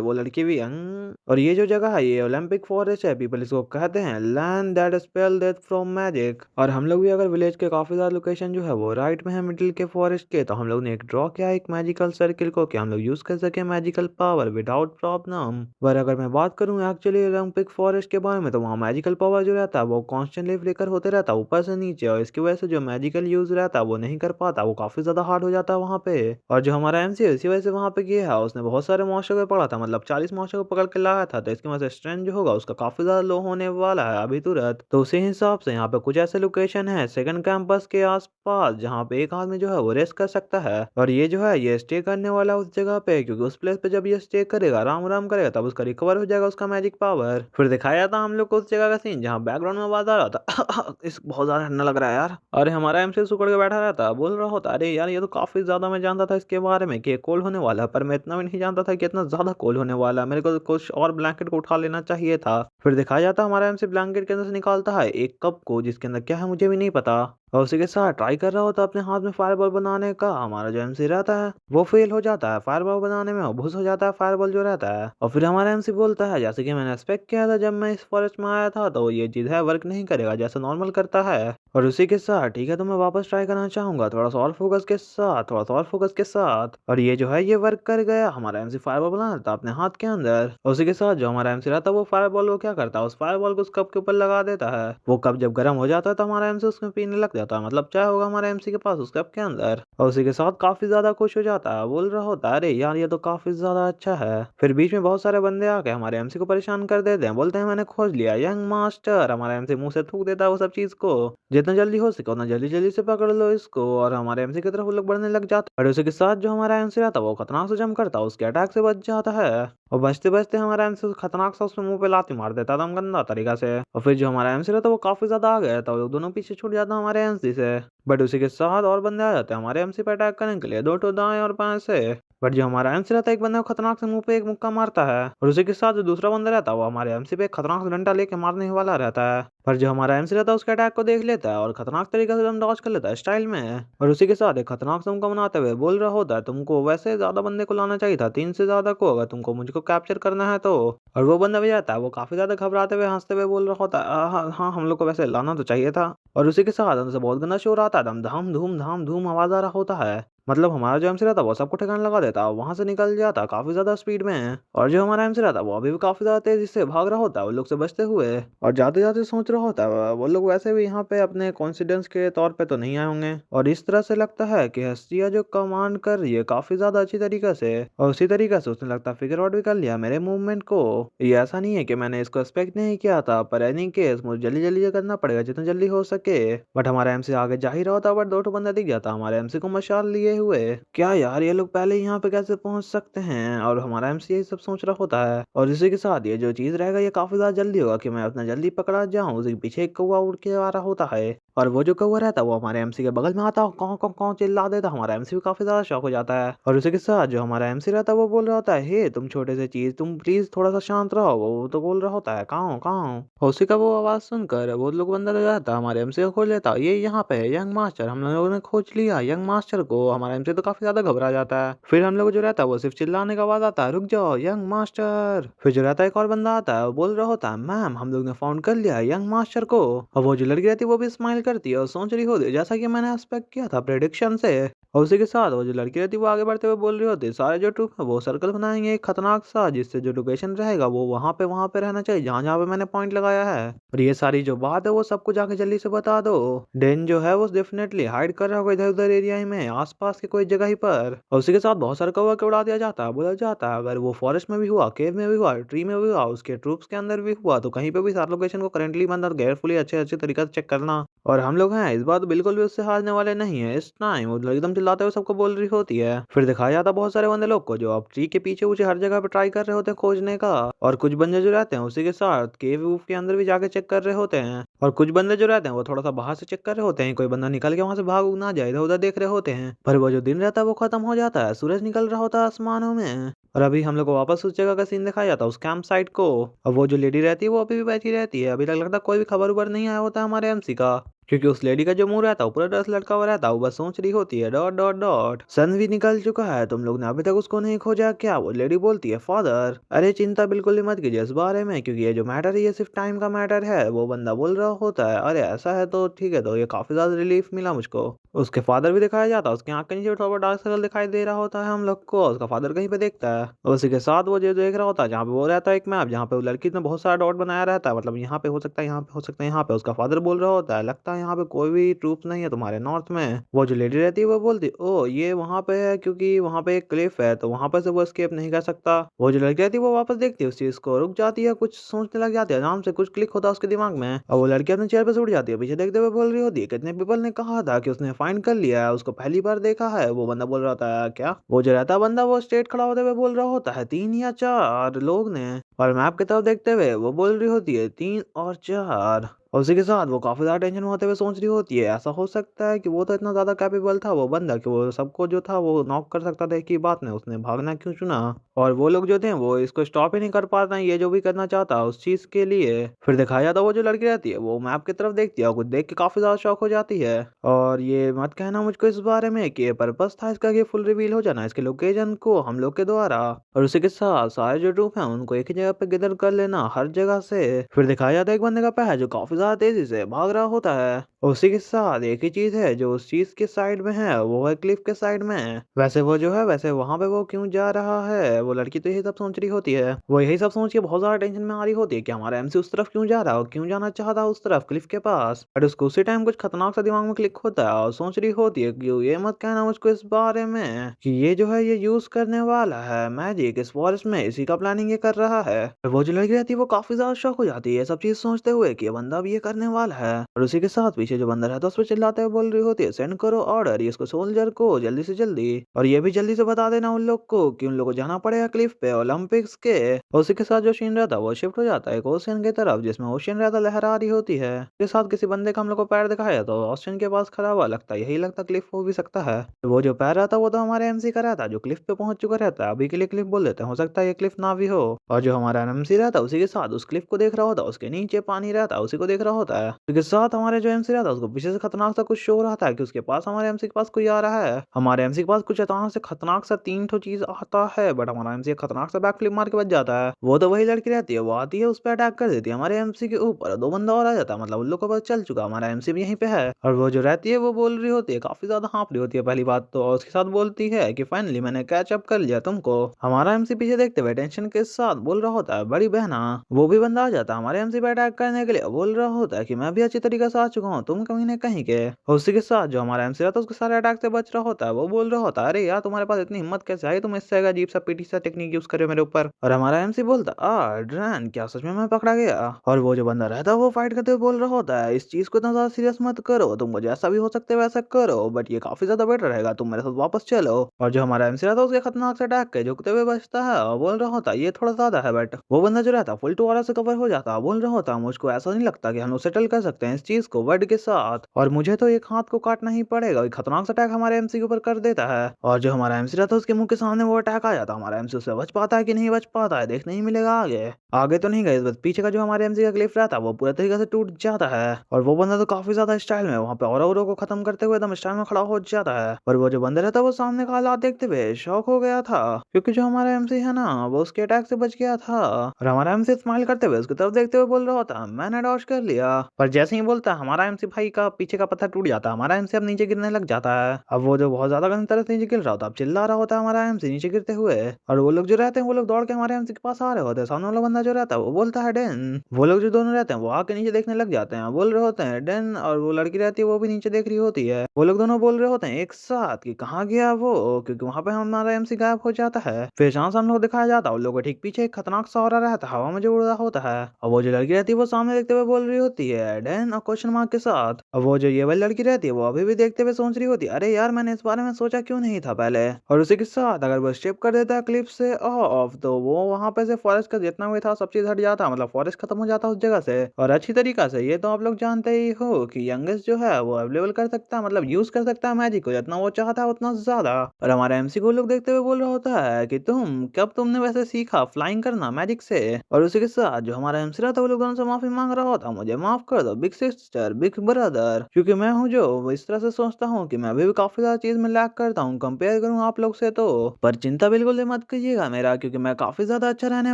वो लड़की भी और ये जो जगह है ये ओलंपिक फॉरेस्ट है पीपल, इसको कहते हैं land that spell death from magic. और हम लोग भी अगर विलेज के काफी ज्यादा लोकेशन जो है वो राइट में है मिडिल के फॉरेस्ट के, तो हम लोग ने एक ड्रॉ किया एक मैजिकल सर्किल को कि हम लोग यूज कर सके मैजिकल पावर विदाउट प्रॉब्लम। पर अगर मैं बात करूं एक्चुअली ओलंपिक फॉरेस्ट के बारे में, तो वहाँ मैजिकल पावर जो रहता है वो कॉन्स्टेंटली फ्लिकर होते रहता है ऊपर से नीचे, और इसकी वजह से जो मैजिकल यूज रहता है वो नहीं कर पाता, वो काफी ज्यादा हार्ड हो जाता है वहाँ पे। और जो हमारा एमसी है इसी वजह से वहाँ पे गया है, उसने बहुत सारे मॉन्स्टर को पकड़ा था, मतलब 40 मॉन्स्टर को पकड़ के लाया था, तो इसकी वजह से स्ट्रेंथ जो होगा उसका काफी ज्यादा लो होने वाला है अभी तुरंत। तो उसी हिसाब से यहाँ पे कुछ ऐसे लोकेशन है सेकंड कैंपस के आसपास जहाँ पे एक आदमी जो है वो रेस्ट कर सकता है, और ये जो है ये स्टे करने वाला उस जगह पे, क्योंकि उस प्लेस पे जब ये स्टे करेगा आराम आराम करेगा तब उसका रिकवर हो जाएगा उसका मैजिक पावर। फिर दिखाया था हम लोग को उस जगह का सीन जहाँ बैकग्राउंड में आवाज आ रहा था इस बहुत ज्यादा ठंडा लग रहा है यार। अरे हमारा एमसी सुकड़ के बैठा रहता बोल रहा होता, अरे यार ये तो काफी ज्यादा मैं जानता था इसके बारे में कि कोल्ड होने वाला है, पर मैं इतना भी नहीं जानता था कि इतना ज्यादा कोल्ड होने वाला है, मेरे को तो कुछ और ब्लैंकेट को उठा लेना चाहिए था। फिर दिखाया जाता हमारा एमसी ब्लैंकेट के अंदर से निकालता है एक कप को, जिसके अंदर क्या है मुझे भी नहीं पता, और उसी के साथ ट्राई कर रहा होता अपने हाथ में फायरबॉल बनाने का। हमारा जो एमसी रहता है वो फेल हो जाता है फायरबॉल बनाने में, और भूस हो जाता है फायरबॉल जो रहता है। और फिर हमारा एमसी बोलता है जैसे कि मैंने एक्सपेक्ट किया था जब मैं इस फॉरेस्ट में आया था, तो ये चीज है वर्क नहीं करेगा जैसे नॉर्मल करता है। और उसी के साथ ठीक है तो मैं वापस ट्राई करना चाहूंगा थोड़ा सा और फोकस के साथ, थोड़ा सा और फोकस के साथ, और ये जो है ये वर्क कर गया। हमारा एमसी फायरबॉल बना था अपने हाथ के अंदर, और उसी के साथ जो हमारा एमसी रहता है वो फायरबॉल को क्या करता है उस फायरबॉल को उस कप के ऊपर लगा देता है। वो कप जब गर्म हो जाता है तो हमारा एमसी उसमें पीने लग जाता है, मतलब चाय होगा हमारे एमसी के पास उस कप के अंदर, और उसी के साथ काफी ज्यादा खुश हो जाता है, बोल रहा होता है अरे यार ये तो काफी ज्यादा अच्छा है। फिर बीच में बहुत सारे बंदे आके हमारे एमसी को परेशान कर देते हैं, बोलते हैं मैंने खोज लिया यंग मास्टर। हमारा एमसी मुंह से थूक देता है वो सब चीज को, जितना जल्दी हो सके उतना जल्दी जल्दी से पकड़ लो इसको, और हमारे एमसी की तरफ वो लोग बढ़ने लग जाते हैं। और उसी के साथ जो हमारा एमसी रहता है वो खतरनाक से जम करता है उसके अटैक से बच जाता है, और बचते बचते हमारा एमसी खतरनाक सा उसमें मुंह पे लाती मार देता था गंदा तरीका से। और फिर जो हमारा एमसी रहता है वो काफी ज्यादा आ गया था, वो लोग दोनों पीछे छूट जाता हमारे एमसी से। बट उसी के साथ और बंदे आ जाते हैं हमारे एमसी पे अटैक करने के लिए, दो तो दाएं और बाएं से। बट जो हमारा एमसी रहता है एक बंदा को खतरनाक से मुंह पे एक मुक्का मारता है, और उसी के साथ जो दूसरा बंदा रहता है वो हमारे एमसी पे एक खतरनाक से डंडा लेके मारने वाला रहता है। पर जो हमारा एमसी रहता है उसके अटैक को देख लेता है और खतरनाक तरीके से दम डॉज कर लेता है स्टाइल में, और उसी के साथ एक खतरनाक से मुक्का बनाते हुए बोल रहा होता है तुमको वैसे ज्यादा बंदे को लाना चाहिए था, 3 से ज्यादा को, अगर तुमको मुझको कैप्चर करना है तो। और वो बंदा भी जाता है वो काफी ज्यादा घबराते हुए हंसते हुए बोल रहा होता है हाँ हाँ हम लोग को वैसे लाना तो चाहिए था। और उसी के साथ अंदर से बहुत गंदा शोर आता है, दम धाम धूम धाम धूम आवाज आ रहा होता है, मतलब हमारा जो एमसी रहता है वो सबको ठिकाना लगा देता है, वहां से निकल जाता काफी ज्यादा स्पीड में। और जो हमारा एमसी रहता है वो अभी भी काफी ज्यादा तेजी से भाग रहा होता है वो लोग से बचते हुए, और जाते जाते सोच रहा होता है वो लोग वैसे भी यहाँ पे अपने कॉन्फिडेंस के तौर पे तो नहीं आए होंगे, और इस तरह से लगता है कि हस्तिया जो कमांड कर रही है काफी ज्यादा अच्छी तरीके से, और उसी तरीके से उसने लगता है फिगर आउट भी कर लिया मेरे मूवमेंट को। ये ऐसा नहीं है कि मैंने इसको एक्सपेक्ट नहीं किया था, पर एनी केस मुझे जल्दी जल्दी ये करना पड़ेगा जितना जल्दी हो सके। बट हमारा एमसी आगे जा ही रहा होता, बट दो बंदा दिख जाता हमारे एमसी को मशाल लिए हुए, क्या यार ये लोग पहले यहाँ पे कैसे पहुंच सकते हैं, और हमारा एमसी यही सब सोच रहा होता है। और इसी के साथ ये जो चीज रहेगा ये काफी ज्यादा जल्दी होगा कि मैं अपना जल्दी पकड़ा जाऊं, उसी के पीछे एक कौवा उड़ के आ रहा होता है, और वो जो कौवा रहता है वो हमारे एमसी के बगल में आता है कौन कौन कौन चिल्ला देता, हमारा एमसी भी काफी ज्यादा शॉक हो जाता है। और उसी के साथ जो हमारा एमसी रहता है वो बोल रहा होता है हे तुम छोटे से चीज तुम प्लीज थोड़ा सा शांत रहो, वो तो बोल रहा होता है कहाँ कहाँ। उसी का वो आवाज सुनकर वो लोग बंदा लग जाता है हमारे एमसी को खोज लेता है, ये यहाँ पे है यंग मास्टर, हम लोगों ने खोज लिया यंग मास्टर को। हमारा एमसी तो काफी ज्यादा घबरा जाता है, फिर हम लोग जो रहता है वो सिर्फ चिल्लाने का आवाज आता है रुक जाओ यंग मास्टर। फिर जो रहता है एक और बंदा आता है वो बोल रहा होता है मैम हम लोग ने फाउंड कर लिया यंग मास्टर को, और वो जो लड़की रहती है वो भी स्माइल करती है और सोच रही होती है जैसा कि मैंने एक्सपेक्ट किया था प्रेडिक्शन से। और उसी के साथ वो जो लड़की रहती है वो आगे बढ़ते हुए बोल रही होती है सारे जो ट्रूप है वो सर्कल बनाएंगे एक खतरनाक सा, जिससे जो लोकेशन रहेगा वो वहां पे रहना चाहिए जहां जहां पे मैंने पॉइंट लगाया है, और ये सारी जो बात है वो सबको जाके जल्दी से बता दो। डेन जो है वो डेफिनेटली हाइड कर रहा होगा इधर उधर एरिया में आसपास के कोई जगह ही पर, और उसी के साथ बहुत सारे कवर के उड़ा दिया जाता है, बोला जाता है अगर वो फॉरेस्ट में भी हुआ केव में भी हुआ ट्री में भी हुआ उसके ट्रूप्स के अंदर भी हुआ तो कहीं पे भी सारे लोकेशन को करेंटली बंद केयरफुली अच्छे अच्छे तरीके से चेक करना। और हम लोग हैं इस बार तो बिल्कुल भी उससे हारने वाले नहीं है इस टाइम, वो एकदम चिल्लाते हुए सबको बोल रही होती है। फिर दिखाया जाता बहुत सारे बंदे लोग को जो अब ट्री के पीछे ऊंचे हर जगह पे ट्राई कर रहे होते हैं खोजने का, और कुछ बंदे जो रहते हैं उसी के साथ केव वूव के अंदर भी जाके चेक कर रहे होते हैं, और कुछ बंदे जो रहते हैं वो थोड़ा सा बाहर से चेक कर रहे होते हैं कोई बंदा निकल के वहां से भाग ना जाए इधर उधर देख रहे होते हैं। पर वो जो दिन रहता है वो खत्म हो जाता है, सूरज निकल रहा होता है आसमानों में, और अभी हम लोग को वापस उस जगह का सीन दिखाया जाता है उस कैंप साइट को, और वो जो लेडी रहती है वो अभी भी बैठी रहती है, अभी तक लगता है कोई भी खबर उबर नहीं आया होता है हमारे एमसी का, क्योंकि उस लेडी का जो मुंह रहता है वो पूरा ड्रेस लटका हुआ रहता है, वो बस सोच रही होती है डॉट डॉट डॉट सन भी निकल चुका है, तुम लोग ने अभी तक उसको नहीं खोजा क्या? वो लेडी बोलती है फादर अरे चिंता बिल्कुल ही मत कीजिए इस बारे में, क्योंकि ये जो मैटर है ये सिर्फ टाइम का मैटर है। वो बंदा बोल रहा होता है अरे ऐसा है तो ठीक है, तो ये काफी ज्यादा रिलीफ मिला मुझको। उसके फादर भी दिखाया जाता है, उसकी आंख के नीचे थोड़ा बहुत डार्क सर्कल दिखाई दे रहा होता है हम लोग को। उसका फादर कहीं पे देखता है, उसी के साथ वो जो देख रहा होता है जहाँ पे वो रहता है एक मैप, जहाँ पे वो लड़की ने बहुत सारा डॉट बनाया रहता है, मतलब यहाँ पे हो सकता है, यहाँ पे हो सकता है, यहाँ पे। उसका फादर बोल रहा होता है लगता है यहाँ पे कोई भी ट्रूप नहीं है तुम्हारे नॉर्थ में। वो जो लेडी रहती है वो बोलती ओ ये वहाँ पे है, क्योंकि वहाँ पे एक क्लिफ है तो वहाँ पे से वो एस्केप नहीं कर सकता। वो जो लड़की रहती है वो वापस देखती है उस चीज को, रुक जाती है, कुछ सोचने लग जाती है, आराम से कुछ क्लिक होता है उसके दिमाग में, और वो लड़की अपने चेयर पे से उठ जाती है। पीछे देखते हुए बोल रही होती है कितने पीपल ने कहा था कि उसने फाइंड कर लिया है, उसको पहली बार देखा है। वो बंदा बोल रहा था क्या? वो जो रहता है बंदा वो स्ट्रेट खड़ा होते हुए बोल रहा होता है 3 या 4 लोग ने, और मैप की तरफ देखते हुए वो बोल रही होती है 3 और 4। और उसी के साथ वो काफी ज्यादा टेंशन में होते हुए सोच रही होती है ऐसा हो सकता है कि वो तो इतना ज्यादा कैपेबल था वो बंदा कि वो सबको जो था वो नॉक कर सकता था, एक ही बात में उसने भागना क्यों चुना? और वो लोग जो थे वो इसको स्टॉप ही नहीं कर पाते हैं, ये जो भी करना चाहता उस चीज के लिए। फिर दिखाया जाता वो जो लड़की रहती है वो मैप की तरफ देखती है और कुछ देख के काफी ज्यादा शॉक हो जाती है। और ये मत कहना मुझको इस बारे में कि ये पर्पस था इसका कि फुल रिवील हो जाना इसके लोकेशन को हम लोग के द्वारा, और उसी के साथ सारे जो ट्रूप हैं उनको एक ही जगह पे गिदर कर लेना हर जगह से। फिर दिखाया जाता है एक बंदे का पैर जो काफी ज्यादा तेजी से भाग रहा होता है, और उसी के साथ एक ही चीज है जो उस चीज के साइड में है, वो है क्लिफ के साइड में। वैसे वो जो है वैसे वहां पे वो क्यों जा रहा है? वो लड़की तो यही सब सोच रही होती है, वो यही सब सोच के बहुत ज्यादा टेंशन में आ रही होती है कि हमारा एमसी उस तरफ क्यों जा रहा है, क्यों जाना चाहता है उस तरफ क्लिफ के पास। बट उसको उसी टाइम कुछ खतरनाक सा दिमाग में क्लिक होता है और सोच रही होती है कि ये मत कहना मुझको इस बारे में कि ये जो है ये यूज करने वाला है मैजिक इस फॉरेस्ट में, इसी का प्लानिंग ये कर रहा है। और वो जो लड़की रहती है वो काफी ज्यादा शॉक हो जाती है सब चीज सोचते हुए कि ये बंदा भी ये करने वाला है। और उसी के साथ पीछे जो बंदा रहता है उस पर चिल्लाते हुए बोल रही होती है सेंड करो ऑर्डर इसको सोल्जर को जल्दी से जल्दी, और ये भी जल्दी से बता देना उन लोग को कि उन लोग को जाना पड़ेगा क्लिफ पे ओलंपिक्स के। और उसी के साथ जो सीन रहता है वो शिफ्ट हो जाता है एक ओशियन की तरफ, जिसमें ओशियन रहता लहरा रही होती है, उसके साथ किसी बंदे का हम लोग को पैर दिखाया तो ओशियन के पास खड़ा हुआ लगता है, यही लगता क्लिफ हो भी सकता है। तो वो जो पैर रहता है वो तो हमारे एमसी का रहता है जो क्लिफ पे पहुंच चुका रहता है, अभी के लिए क्लिफ बोल देते हैं, हो सकता है ये क्लिफ ना भी हो। और जो हमारा एमसी रहता है उसी के साथ उस क्लिफ को देख रहा होता है, उसके नीचे पानी रहता है उसी को देख रहा होता है। उसके साथ हमारे जो एमसी रहता है उसको पीछे से खतरनाक सा कुछ शो हो रहा था कि उसके पास हमारे एमसी के पास कोई आ रहा है। हमारे एमसी के पास कुछ अचानक से खतरनाक सा 3 ठो चीज आता है, बट हमारा एमसी खतरनाक सा बैक फ्लिप मार के बच जाता है। वो तो वही लड़की रहती है, वो आती है उस पर अटैक कर देती है हमारे एमसी के ऊपर, 2 बंदा और आ जाता है, मतलब उन लोग को पता चल चुका हमारा एमसी भी यहीं पे है। और वो जो रहती है वो बोल रही होती है काफी ज्यादा हाँफ रही होती है पहली बात तो, और उसके साथ बोलती है कि फाइनली मैंने कैच अप कर लिया तुमको। हमारा एमसी पीछे देखते हुए टेंशन के साथ बोल रहा होता है बड़ी बहना। वो भी बंदा आ जाता है हमारे एमसी पे अटैक करने के लिए, बोल रहा होता है कि मैं भी अच्छी तरीके से आ चुका हूँ, तुम कहीं ना कहीं के। और उसी के साथ जो हमारा एमसी रहता है उसके सारे अटैक से बच रहा होता है, वो बोल रहा होता है अरे यार तुम्हारे पास इतनी हिम्मत कैसे आई, तुम इससे अजीब सा पीटी सा टेक्निक यूज करे मेरे ऊपर। और हमारा एमसी बोलता ड्रैन क्या सच में मैं पकड़ा गया? और वो जो बंदा रहता है वो फाइट करते हुए बोल रहा होता है इस चीज को इतना ज्यादा सीरियस मत करो, तुमको जैसा भी हो सकता है वैसा करो, बट ये काफी ज्यादा बेटर रहेगा तुम मेरे साथ वापस चलो। और जो हमारा एमसी रहता है उसके खतरनाक से अटैक के झुकते हुए बचता है और बोल रहा होता है ये थोड़ा ज्यादा है, बट वो बंदा जो रहता है फुल 2 वाला से कवर हो जाता है, बोल रहा होता है मुझको ऐसा नहीं लगता कि हम लोग सेटल कर सकते हैं इस चीज को वर्ड के साथ, और मुझे तो एक हाथ को काटना ही पड़ेगा। एक खतरनाक सा अटैक हमारे एमसी के ऊपर कर देता है, और जो हमारा एमसी रहता है उसके मुंह के सामने वो अटैक आ जाता है। हमारा एमसी उससे बच पाता है कि नहीं बच पाता है देखने ही मिलेगा आगे। आगे तो नहीं गए, बस पीछे का जो हमारे एमसी का क्लिफ रहता है वो पूरे तरीके से टूट जाता है, और वो बंदा तो काफी ज्यादा स्टाइल में वहां पे और को खत्म करते हुए एकदम स्टाइल में खड़ा हो जाता है। और वो जो बंदा रहता है वो सामने का हालात देखते हुए शॉक हो गया था, क्योंकि जो हमारा एमसी है ना वो उसके अटैक से बच गया था। और हमारा एमसी स्माइल करते हुए उसकी तरफ देखते हुए बोल रहा होता मैंने डॉज कर लिया, पर जैसे ही बोलता हमारा एमसी भाई का पीछे का पत्थर टूट जाता है, हमारा एमसी अब नीचे गिरने लग जाता है। अब वो जो बहुत ज्यादा गंदी तरह से नीचे गिर रहा होता है अब चिल्ला रहा होता है हमारा एमसी नीचे गिरते हुए, और वो लोग जो रहते हैं वो लोग दौड़ के हमारे एमसी के पास आ रहे होते हैं। सामने वाला बंदा जो रहता है वो बोलता है डेन, वो लोग जो दोनों रहते हैं वो आके नीचे देखने लग जाते हैं, बोल रहे होते हैं डेन, और वो लड़की रहती है वो भी नीचे देख रही होती है। वो लोग दोनों बोल रहे होते हैं एक साथ कि कहाँ गया वो, क्योंकि वहां पे हमारा एमसी गायब हो जाता है। फिर चांस हम लोग दिखाया जाता है उन लोगों के ठीक पीछे एक खतरनाक सा औरा रहता है हवा में जो उड़ रहा होता है, और वो जो लड़की रहती है वो सामने देखते हुए बोल रही होती है डेन और क्वेश्चन मार्क के साथ। और वो जो ये वाली लड़की रहती है वो अभी भी देखते हुए सोच रही होती है अरे यार मैंने इस बारे में सोचा क्यों नहीं था पहले। और उसी के साथ अगर वो स्टेप कर देता है क्लिप से ऑफ तो वो वहां पे से फॉरेस्ट का जितना भी था सब चीज हट जाता, मतलब फॉरेस्ट खत्म हो जाता उस जगह से, और अच्छी तरीका से। ये तो आप लोग जानते ही हो कि यंगेस्ट जो है वो अवेलेबल कर सकता है, मतलब यूज कर सकता है मैजिक को जितना वो चाहता है उतना ज्यादा। और हमारे एमसी को लोग देखते हुए बोल रहा होता है कि तुमने वैसे सीखा फ्लाइंग करना मैजिक से। और उसी के साथ जो हमारा एमसी रहता है वो लोग दोनों से माफी मांग रहा होता, मुझे माफ कर दो बिग सिस्टर बिग ब्रदर, क्योंकि मैं हूँ जो वो इस तरह से सोचता हूँ कि मैं अभी भी काफी ज्यादा चीज में लैग करता हूँ कंपेयर करूँ आप लोग से तो। पर चिंता बिल्कुल भी मत कीजिएगा मेरा, क्योंकि मैं काफी ज्यादा अच्छा रहने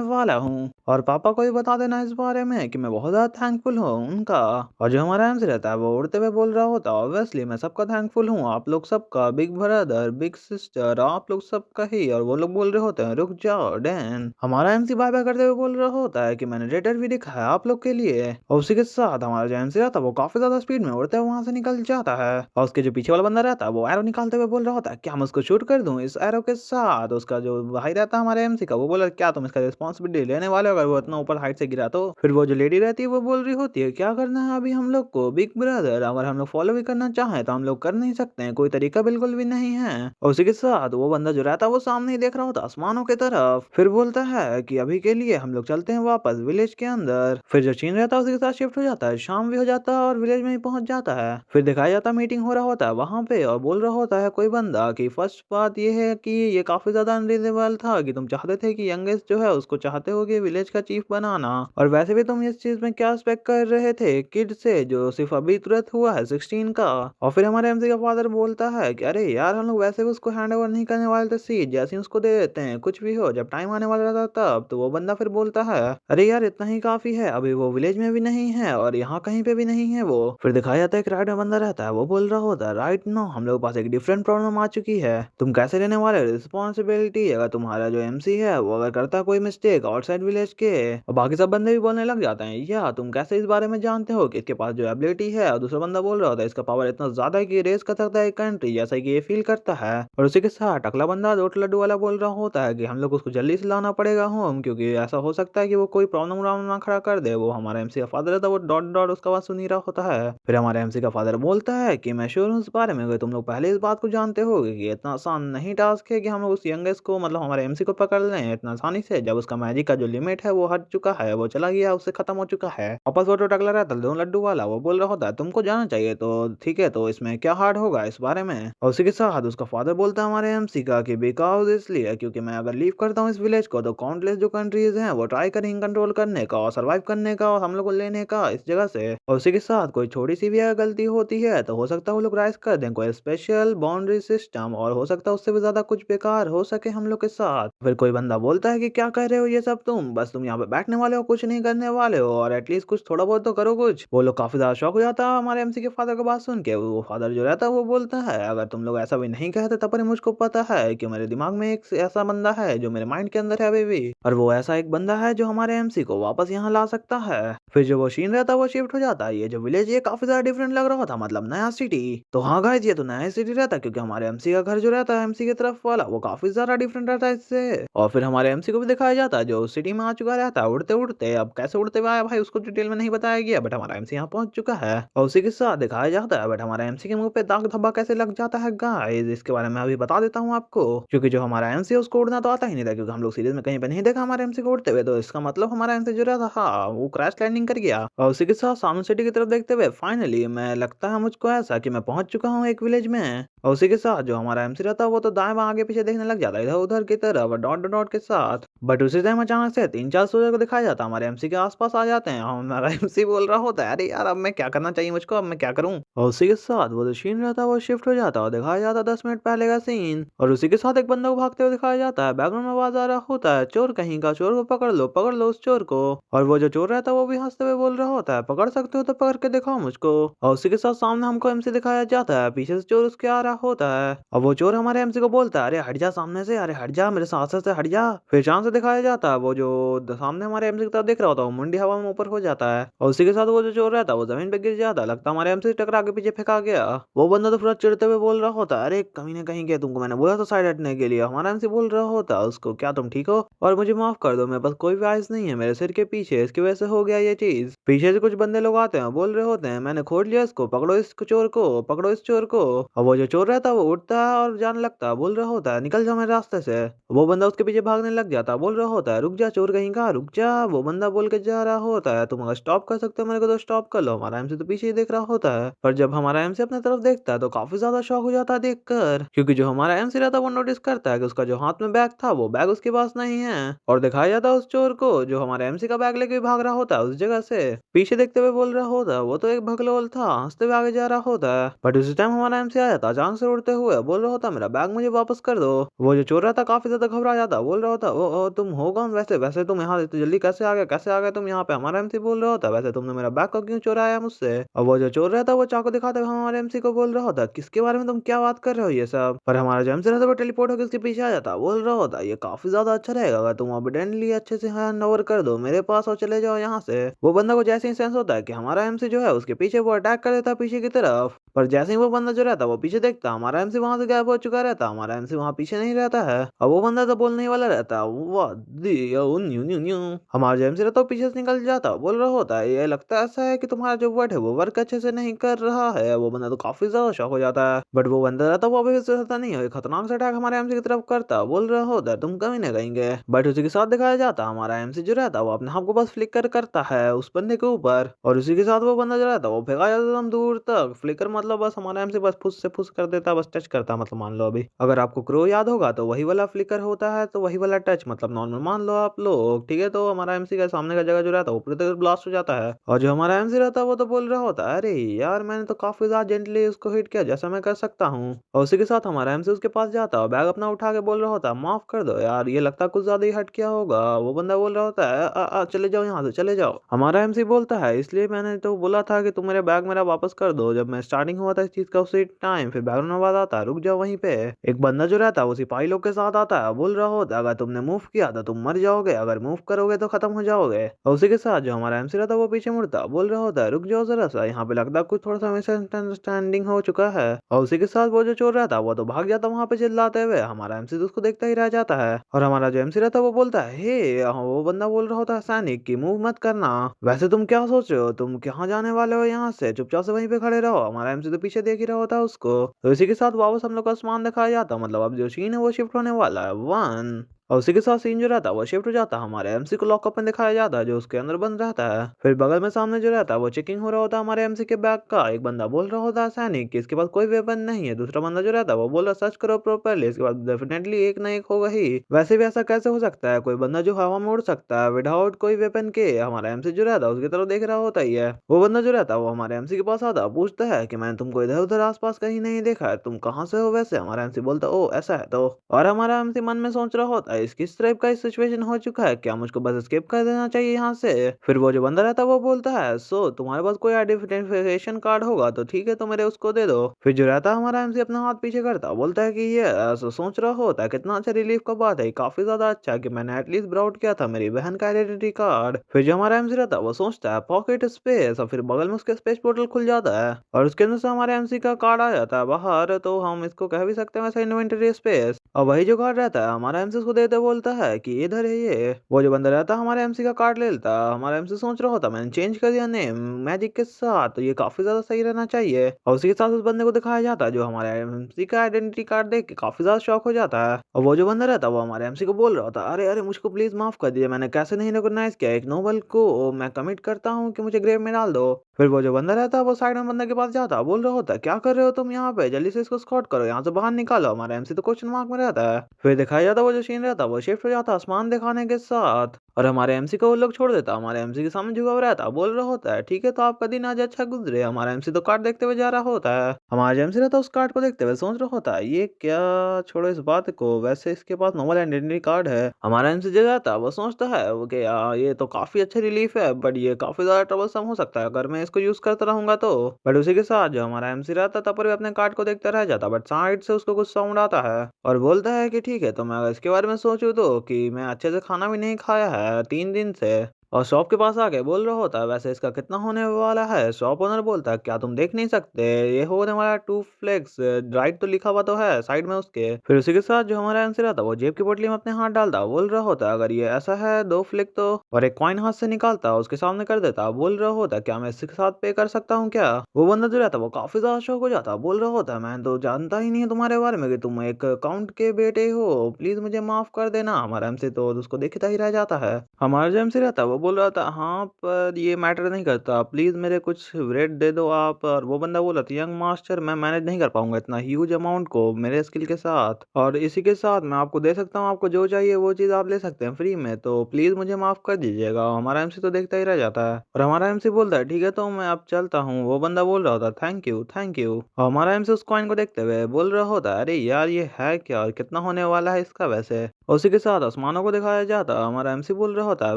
वाला हूँ। और पापा को भी बता देना इस बारे में कि मैं बहुत ज्यादा थैंकफुल हूँ उनका। और जो हमारा एमसी रहता है वो उड़ते हुए बोल रहा होता है, ऑब्वियसली मैं सबका थैंकफुल हूँ, आप लोग सबका, बिग ब्रदर, बिग सिस्टर, आप लोग सबका ही। और वो लोग बोल रहे होते हैं रुक जाओ डैन। हमारा एमसी बाय बाय करते हुए बोल रहा होता है कि मैंने रेटर भी दिखा है आप लोग के लिए। और उसी के साथ हमारा जो एमसी रहता है वो काफी ज्यादा स्पीड में उड़ते हुए वहां से निकल जाता है। और उसके जो पीछे वाला बंदा रहता है वो एरो निकालते हुए बोल रहा होता है क्या मैं उसको शूट कर दूं इस एरो के साथ। उसका जो भाई रहता है हमारे एमसी का वो बोला क्या तुम इसका रिस्पॉन्सिबिलिटी लेने वाले हो अगर वो इतना ऊपर हाइट से गिरा तो। फिर वो जो लेडी रहती है वो बोल रही होती है क्या करना है अभी हम लोग को बिग ब्रदर, अगर हम लोग फॉलो भी करना चाहें तो हम लोग कर नहीं सकते हैं, कोई तरीका बिल्कुल भी नहीं है। और उसी के साथ वो बंदा जो रहता है वो सामने ही देख रहा होता आसमानों की तरफ, फिर बोलता है कि अभी के लिए हम लोग चलते हैं वापस विलेज के अंदर। फिर जो चीन रहता है उसके साथ शिफ्ट हो जाता है, शाम भी हो जाता है और विलेज में ही पहुंच जाता है। फिर दिखाया जाता है मीटिंग हो रहा होता है वहां पे, और बोल रहा होता है कोई बंदा कि फर्स्ट बात ये है कि ये काफी ज्यादा अनरीजनेबल था कि तुम चाहते थे कि यंगेस्ट जो है उसको चाहते हो कि विलेज का चीफ बनाना, और वैसे भी तुम इस चीज में क्या एक्सपेक्ट कर रहे थे किड से जो सिर्फ अभी तुरंत हुआ है 16 का। और फिर हमारे एमसी का फादर बोलता है कि अरे यार हम लोग वैसे भी उसको हैंड ओवर नहीं करने वाले थे, सीट जैसे ही उसको दे देते हैं, कुछ भी हो जब टाइम आने वाला रहता तब। तो वो बंदा फिर बोलता है अरे यार इतना ही काफी है, अभी वो विलेज में भी नहीं है और यहाँ कहीं पे भी नहीं है वो। फिर दिखाया जाता है एक राइड में बंदा रहता है, वो बोल रहा होता है राइट नो हम लोग पास एक डिफरेंट प्रॉब्लम आ चुकी है, तुम कैसे लेने वाले रिस्पॉन्सिबिलिटी अगर तुम्हारा जो एमसी है वो अगर करता कोई मिस्टेक आउटसाइड विलेज के। और बाकी सब बंदे भी बोलने लग जाते हैं या तुम कैसे इस बारे में जानते हो कि इसके पास जो एबिलिटी है। और दूसरा बंदा बोल रहा होता है इसका पावर इतना ज्यादा है कि रेस कर सकता है कंट्री जैसा कि ये फील करता है। और उसी के साथ अगला बंदा रोट लड्डू वाला बोल रहा होता है कि हम लोग उसको जल्दी से लाना पड़ेगा होम, क्योंकि ऐसा हो सकता है कि वो कोई प्रॉब्लम ना खड़ा कर दे। वो हमारा एमसी का फादर है तो वो डॉट डॉट उसका बात सुन ही रहा होता है। फिर हमारे एमसी का फादर बोलता है कि मैं श्योर हूँ इस बारे में, अगर तुम लोग पहले इस बात को जानते हो कि इतना आसान नहीं टास्क है कि हम लोग उस यंगेस्ट को मतलब हमारे एमसी को पकड़ लें इतना आसानी से, जब उसका मैजिक का जो लिमिट है वो हट चुका है, वो चला गया, उससे खत्म हो चुका है। वापस वो तो टकला रहता है दोनों लड्डू वाला, वो बोल रहा होता है तुमको जाना चाहिए तो ठीक है, तो इसमें क्या हार्ड होगा इस बारे में। और उसी के साथ उसका फादर बोलता है हमारे एमसी का कि बिकॉज इसलिए क्योंकि मैं अगर लीव करता हूँ इस विलेज को तो काउंटलेस जो कंट्रीज हैं वो ट्राई करेंगे कंट्रोल करने का और सर्वाइव करने का और हम लोग को लेने का इस जगह से। और उसी के साथ कोई छोटी सी भी अगर गलती होती है तो हो सकता है वो लोग राइज कर दें कोई स्पेशल बाउंड्री सिस्टम, और हो सकता है उससे भी ज्यादा कुछ बेकार हो सके हम लोग के साथ। फिर कोई बंदा बोलता है कि क्या कह रहे हो ये सब, तुम बस तुम यहाँ पे बैठने वाले हो कुछ नहीं करने वाले हो, और एटलीस्ट कुछ थोड़ा बहुत तो करो कुछ। वो लोग काफी ज्यादा शौक हो जाता है हमारे एमसी के फादर की बात सुन के। वो फादर जो रहता है वो बोलता है अगर तुम लोग ऐसा भी नहीं कहते तब पर मुझको पता है कि मेरे दिमाग में एक ऐसा बंदा है जो मेरे माइंड के अंदर है अभी भी, और वो ऐसा एक बंदा है जो हमारे एमसी को वापस यहाँ ला सकता है। फिर जो वो सीन रहता है वो शिफ्ट हो जाता है, ये जो विलेज ये काफी ज्यादा डिफरेंट लग रहा था, मतलब नया सिटी। तो हाँ गाइस ये तो नया सिटी रहता है क्योंकि हमारे एमसी का घर जो रहता है एमसी की तरफ वाला वो काफी ज्यादा डिफरेंट रहता है इससे। और फिर हमारे एमसी को भी दिखाया जाता है जो उस सिटी में आ चुका रहता है उड़ते उड़ते, अब कैसे उड़ते हुए आया भाई उसको डिटेल में नहीं बताया गया, बट हमारा एमसी यहाँ पहुंच चुका है। और उसी के साथ दिखाया जाता है बट हमारा एमसी के मुंह पे दाग धब्बा कैसे लग जाता है गाइस, इसके बारे में अभी बता देता हूँ आपको। क्योंकि जो हमारा एमसी है उसको उड़ना तो आता ही नहीं था, क्योंकि हम लोग सीरीज में कहीं पे नहीं देखा हमारे एमसी को उड़ते हुए, तो इसका मतलब हमारा एमसी जो रहा था हाँ वो क्रैश लैंडिंग कर गया। और उसी के साथ सामने सिटी की तरफ देखते हुए फाइनली मैं लगता है मुझको ऐसा कि मैं पहुंच चुका हूँ एक विलेज में। और उसी के साथ जो हमारा एमसी रहता है वो तो दाएं बाएं आगे पीछे देखने लग जाता है इधर उधर की तरफ डॉट डॉट के साथ। बट उसी टाइम अचानक से 3-4 सोल्जर को दिखाया जाता है हमारे एमसी के आसपास आ जाते हैं। हमारा एमसी बोल रहा होता है अरे यार अब मैं क्या करना चाहिए मुझको, अब मैं क्या करूं। और उसी के साथ वो जो सीन रहता है वो शिफ्ट हो जाता है और दिखाया जाता है 10 मिनट पहले का सीन, और उसी के साथ एक बंदा को भागते हुए दिखाया जाता है, बैकग्राउंड में आवाज आ रहा होता है चोर कहीं का, चोर को पकड़ लो उस चोर को। और वो जो चोर रहता है वो भी हंसते हुए बोल रहा होता है पकड़ सकते हो तो पकड़ के दिखाओ मुझको। और उसी के साथ सामने हमको एमसी दिखाया जाता है, पीछे से चोर उसके आ रहा होता है और वो चोर हमारे एमसी को बोलता है अरे हट जा सामने से, अरे हट जा मेरे साथ से हट जा। फिर चांद से दिखाया जाता है वो जो सामने हमारे एमसी की तरफ देख रहा होता है वो मुंडी हवा में ऊपर हो जाता है, और उसी के साथ वो जो चोर रहता है वो जमीन पे गिर जाता है, लगता है हमारे एमसी से टकरा के पीछे फेंका गया। वो बंदा तो पूरा चिढ़ते हुए बोल रहा होता है अरे कमीने कहीं गया, तुमको मैंने बोला था साइड हटने के लिए। हमारा एमसी बोल रहा होता है उसको क्या तुम ठीक हो और मुझे माफ कर दो, मेरे पास कोई भी आइस नहीं है मेरे सिर के पीछे, इसकी वजह से हो गया ये चीज। पीछे से कुछ बंदे लोग आते हैं बोल रहे होते हैं मैंने खोद लिया इसको, पकड़ो इस चोर को, पकड़ो इस चोर को। और वो जो चोर रहता है वो उठता है और जाने लगता है, बोल रहा होता है निकल जाओ मेरे रास्ते से। वो बंदा उसके पीछे भागने लग जाता, है, बोल रहा होता है रुक जा चोर कहीं का, रुक जा। वो बंदा बोल के जा रहा होता है तुम अगर स्टॉप कर सकते हो मेरे को तो स्टॉप कर लो। हमारा एमसी तो पीछे ही देख रहा होता है, पर जब हमारा एमसी अपने तरफ देखता है तो काफी ज्यादा शॉक हो जाता है देखकर, क्योंकि जो हमारा एमसी रहता है वो नोटिस करता है कि उसका जो हाथ में बैग था वो बैग उसके पास नहीं है। और दिखाया जाता है उस चोर को जो हमारे एमसी का बैग लेके भाग रहा होता है उस जगह से। पीछे देखते हुए बोल रहा होता है वो तो एक भगलोल था, हंसते हुए आगे जा रहा होता है। बट उसी टाइम हमारा एमसी आ जाता अचानक से उड़ते हुए, बोल रहा होता मेरा बैग मुझे वापस कर दो। वो जो चोर रहता काफी ज्यादा घबरा जाता, बोल रहा होता ओ तुम हो कौन, वैसे वैसे तुम यहाँ तो जल्दी कैसे आ गए तुम यहाँ पे। हमारा एमसी बोल रहा होता वैसे तुमने मेरा बैग को क्यों चुराया मुझसे। और वो जो चोर रहता वो चाकू दिखाते हुए हमारे एमसी को बोल रहा होता किसके बारे में तुम क्या बात कर रहे हो ये सब। पर हमारा जो एमसी रहता वो टेलीपोर्ट होकर उसके पीछे आ जाता, बोल रहा होता ये काफी ज्यादा अच्छा रहेगा अगर तुम ऑबिडेंटली अच्छे से हैंड ओवर कर दो मेरे पास और चले जाओ यहाँ से। वो बंदा को जैसे ही सेंस होता है कि हमारा एमसी जो है उसके पीछे, वो अटैक कर देता है पीछे की तरफ। पर जैसे ही वो बंदा जो रहता है वो पीछे देखता हमारा एमसी वहां से गायब हो चुका रहता, हमारा एमसी वहां पीछे नहीं रहता है। और वो बंदा तो बोलने ही वाला रहता वाह न्यू न्यू न्यू। हमारा जो एमसी रहता है वो पीछे से निकल जाता, बोल रहा होता है ये लगता ऐसा है कि तुम्हारा जो वर्ड है वो वर्क अच्छे से नहीं कर रहा है। वो बंदा तो काफी ज्यादा शॉक हो जाता है, बट वो बंदा रहता वो अभी से रहता नहीं है, खतरनाक से अटैक हमारे एमसी की तरफ करता, बोल रहा होता है तुम कभी नहीं कहेंगे। बट उसी के साथ दिखाया जाता हमारा एमसी जो रहता वो अपने आप को बस फ्लिकर करता है उस बंदे के ऊपर, और उसी के साथ वो बंदा जो रहता वो फेंका जाता एकदम दूर तक। फ्लिकर मतलब बस हमारा एमसी बस फुस से फुस कर देता, बस टच करता, मतलब मान लो अभी अगर आपको क्रो याद होगा तो वही वाला फ्लिकर होता है, तो वही वाला टच मतलब नॉर्मल मान लो आप लोग, ठीक है। तो हमारा एमसी का सामने का जगह जो रहता है वो पूरी तरह ब्लास्ट हो जाता है, और जो हमारा एमसी रहता है वो तो बोल रहा होता है अरे यार मैंने तो काफी ज्यादा जेंटली उसको हिट किया जैसा मैं कर सकता हूँ। और उसी के साथ हमारा एमसी उसके पास जाता है, बैग अपना उठा के बोल रहा होता है माफ कर दो यार ये लगता कुछ ज्यादा ही हट किया होगा। वो बंदा बोल रहा होता है चले जाओ यहाँ से चले जाओ। हमारा एमसी बोलता है इसलिए मैंने तो बोला था कि तुम मेरे बैग मेरा वापस कर दो जब मैं स्टार्टिंग हुआ था इस चीज का उसी टाइम। फिर बैकग्राउंड आवाज आता है रुक जाओ वहीं पे। एक बंदा जो रहता है वो सिपाही लोग के साथ आता है, बोल रहा होता है अगर तुमने मूव किया तो तुम मर जाओगे, अगर मूव करोगे तो खत्म हो जाओगे। और उसी के साथ जो हमारा एमसी रहता है वो पीछे मुड़ता, बोल रहा होता है रुक जाओ जरा सा, यहाँ पे लगता है कुछ थोड़ा सा मिसअंडरस्टैंडिंग हो चुका है। और उसी के साथ वो जो चोर रहता है वो तो भाग जाता वहां पे चिल्लाते हुए, हमारा एमसी तो उसको देखता ही रह जाता है। और हमारा जो एमसी रहता है वो बोलता है हे, वो बंदा बोल रहा होता है सैनिक की मूव मत करना, वैसे तुम क्या सोच रहे हो, तुम कहाँ जाने वाले हो, यहाँ से चुपचाप से वहीं पे खड़े रहो। हमारा एमसी तो पीछे देख ही रहा होता है उसको। तो इसी के साथ वापस हम लोग का आसमान दिखाया जाता, मतलब अब जो सीन है वो शिफ्ट होने वाला है 1। और उसी के साथ सीन जो रहता है वो शिफ्ट हो जाता है, हमारे एमसी को लॉकअप में दिखाया जाता है जो उसके अंदर बंद रहता है। फिर बगल में सामने जो रहता है वो चेकिंग हो रहा होता है हमारे एमसी के बैग का। एक बंदा बोल रहा होता है सैनिक कि इसके पास कोई वेपन नहीं है, दूसरा बंदा जो रहता है वो बोल रहा सर्च करो प्रॉपरली, इसके बाद डेफिनेटली एक ना एक होगा ही। वैसे भी ऐसा कैसे हो सकता है कोई बंदा जो हवा में उड़ सकता है विदाउट कोई वेपन के। हमारा एमसी जो रहता है उसकी तरफ देख रहा होता ही है। वो बंदा जो रहता है वो हमारे एमसी के पास आता, पूछता है कि मैंने तुमको इधर उधर आसपास कहीं नहीं देखा है, तुम कहाँ से हो वैसे। हमारा एमसी बोलता ओ ऐसा है तो। और हमारा एमसी मन में सोच रहा होता है इस किस टाइप का सिचुएशन हो चुका है, क्या मुझको बस एस्केप कर देना चाहिए यहाँ से। फिर वो जो बंदा रहता है वो बोलता है सो तुम्हारे पास कोई आइडेंटिफिकेशन कार्ड होगा तो ठीक है तो मेरे उसको दे दो। फिर जो रहता है हमारा एमसी अपना हाथ पीछे करता बोलता है कि ये ऐसा सोच रहा होता है कितना अच्छा रिलीफ का बात है, काफी ज्यादा अच्छा है कि मैंने एटलीस्ट ब्राउट किया था मेरी बहन का आइडेंटिटी कार्ड। फिर जो हमारा एमसी रहता है वो सोचता है पॉकेट स्पेस, और फिर बगल में उसके स्पेस पोर्टल खुल जाता है और उसके अंदर से हमारे एमसी का कार्ड आ जाता है बाहर, तो हम इसको कह भी सकते हैं वैसे इन्वेंटरी स्पेस। और वही जो कार्ड रहता है हमारा एमसी उसको देते बोलता है कि इधर है ये। वो जो बंदा रहता है हमारे एमसी का कार्ड ले लेता, हमारा एमसी सोच रहा होता मैंने चेंज कर दिया नेम मैजिक के साथ, तो ये काफी ज्यादा सही रहना चाहिए। और उसी के साथ उस बंदे को दिखाया जाता है जो हमारे एमसी का आइडेंटिटी कार्ड देख के काफी ज्यादा शॉक हो जाता है। और वो जो बंदा रहता है वो हमारे एमसी को बोल रहा होता है अरे अरे मुझको प्लीज माफ कर दीजिए, मैंने कैसे नहीं रिकॉग्नाइज किया एक नोबल को, मैं कमिट करता हूँ कि मुझे ग्रेव में डाल दो। फिर वो जो बंदा रहता है वो साइड में बंदे के पास जाता है, बोल रहा होता है क्या कर रहे हो तुम यहाँ पे, जल्दी से इसको स्कॉट करो, यहाँ से बाहर निकालो। हमारा एमसी तो क्वेश्चन मार्क में रहता है। फिर दिखाया जाता है वो जो सीन रहता है वो शिफ्ट हो जाता है आसमान दिखाने के साथ, और हमारे एमसी को वो लोग छोड़ देता, हमारे एमसी के सामने झुका हुआ रहता, बोल रहा होता है ठीक है तो आपका दिन आज अच्छा गुजरे। हमारा एमसी तो कार्ड देखते हुए जा रहा होता है, हमारा एमसी रहता है उस कार्ड को देखते हुए सोच रहा होता है ये क्या, छोड़ो इस बात को, वैसे इसके पास नॉर्मल आइडेंटिटी कार्ड है। हमारा एमसी जो रहता है वो सोचता है वो कि यार ये तो काफी अच्छा रिलीफ है, बट ये काफी ज्यादा ट्रबलसम हो सकता है अगर मैं इसको यूज करता रहूंगा तो। बट उसी के साथ जो हमारा एमसी रहता तब पर भी अपने कार्ड को देखता रह जाता, बट साइड से उसको कुछ साउंड आता है और बोलता है कि ठीक है तो मैं अगर इसके बारे में सोचूं तो कि मैं अच्छे से खाना भी नहीं खाया है 3 दिन से। और शॉप के पास आके बोल रहा होता है वैसे इसका कितना होने वाला है। शॉप ओनर बोलता है क्या तुम देख नहीं सकते, ये होने वाला 2 फ्लेक्स, राइट तो लिखा हुआ तो है साइड में उसके। फिर उसी के साथ जो हमारा एमसी रहता है वो जेब की पोटली में अपने हाथ डालता, बोल रहा होता है अगर ये ऐसा है 2 फ्लिक तो, और एक कॉइन हाथ से निकालता उसके सामने कर देता, बोल रहा होता क्या मैं इसके साथ पे कर सकता हूँ क्या। वो बंदा जो रहता है वो काफी ज्यादा शौक हो जाता, बोल रहा होता है मैं तो जानता ही नहीं है तुम्हारे बारे में कि तुम एक अकाउंट के बेटे हो, प्लीज मुझे माफ कर देना। हमारा एमसी तो उसको देखता ही रह जाता है। हमारा जो एमसी रहता है वो बोल रहा था हाँ पर ये मैटर नहीं करता, प्लीज मेरे कुछ रेट दे दो आप। और वो बंदा बोला था यंग मास्टर मैं मैनेज नहीं कर पाऊंगा इतना ह्यूज अमाउंट को मेरे स्किल के साथ, और इसी के साथ मैं आपको दे सकता हूँ, आपको जो चाहिए वो चीज आप ले सकते हैं फ्री में, तो प्लीज मुझे माफ कर दीजिएगा। हमारा एमसी तो देखता ही रह जाता है और हमारा एमसी बोलता है ठीक है तो मैं अब चलता हूँ। वो बंदा बोल रहा होता थैंक यू थैंक यू। और हमारा एमसी उस कॉइन को देखते हुए बोल रहा होता है अरे यार ये है क्या और कितना होने वाला है इसका वैसे। और उसी के साथ आसमानों को दिखाया जाता, हमारा एमसी बोल रहा होता है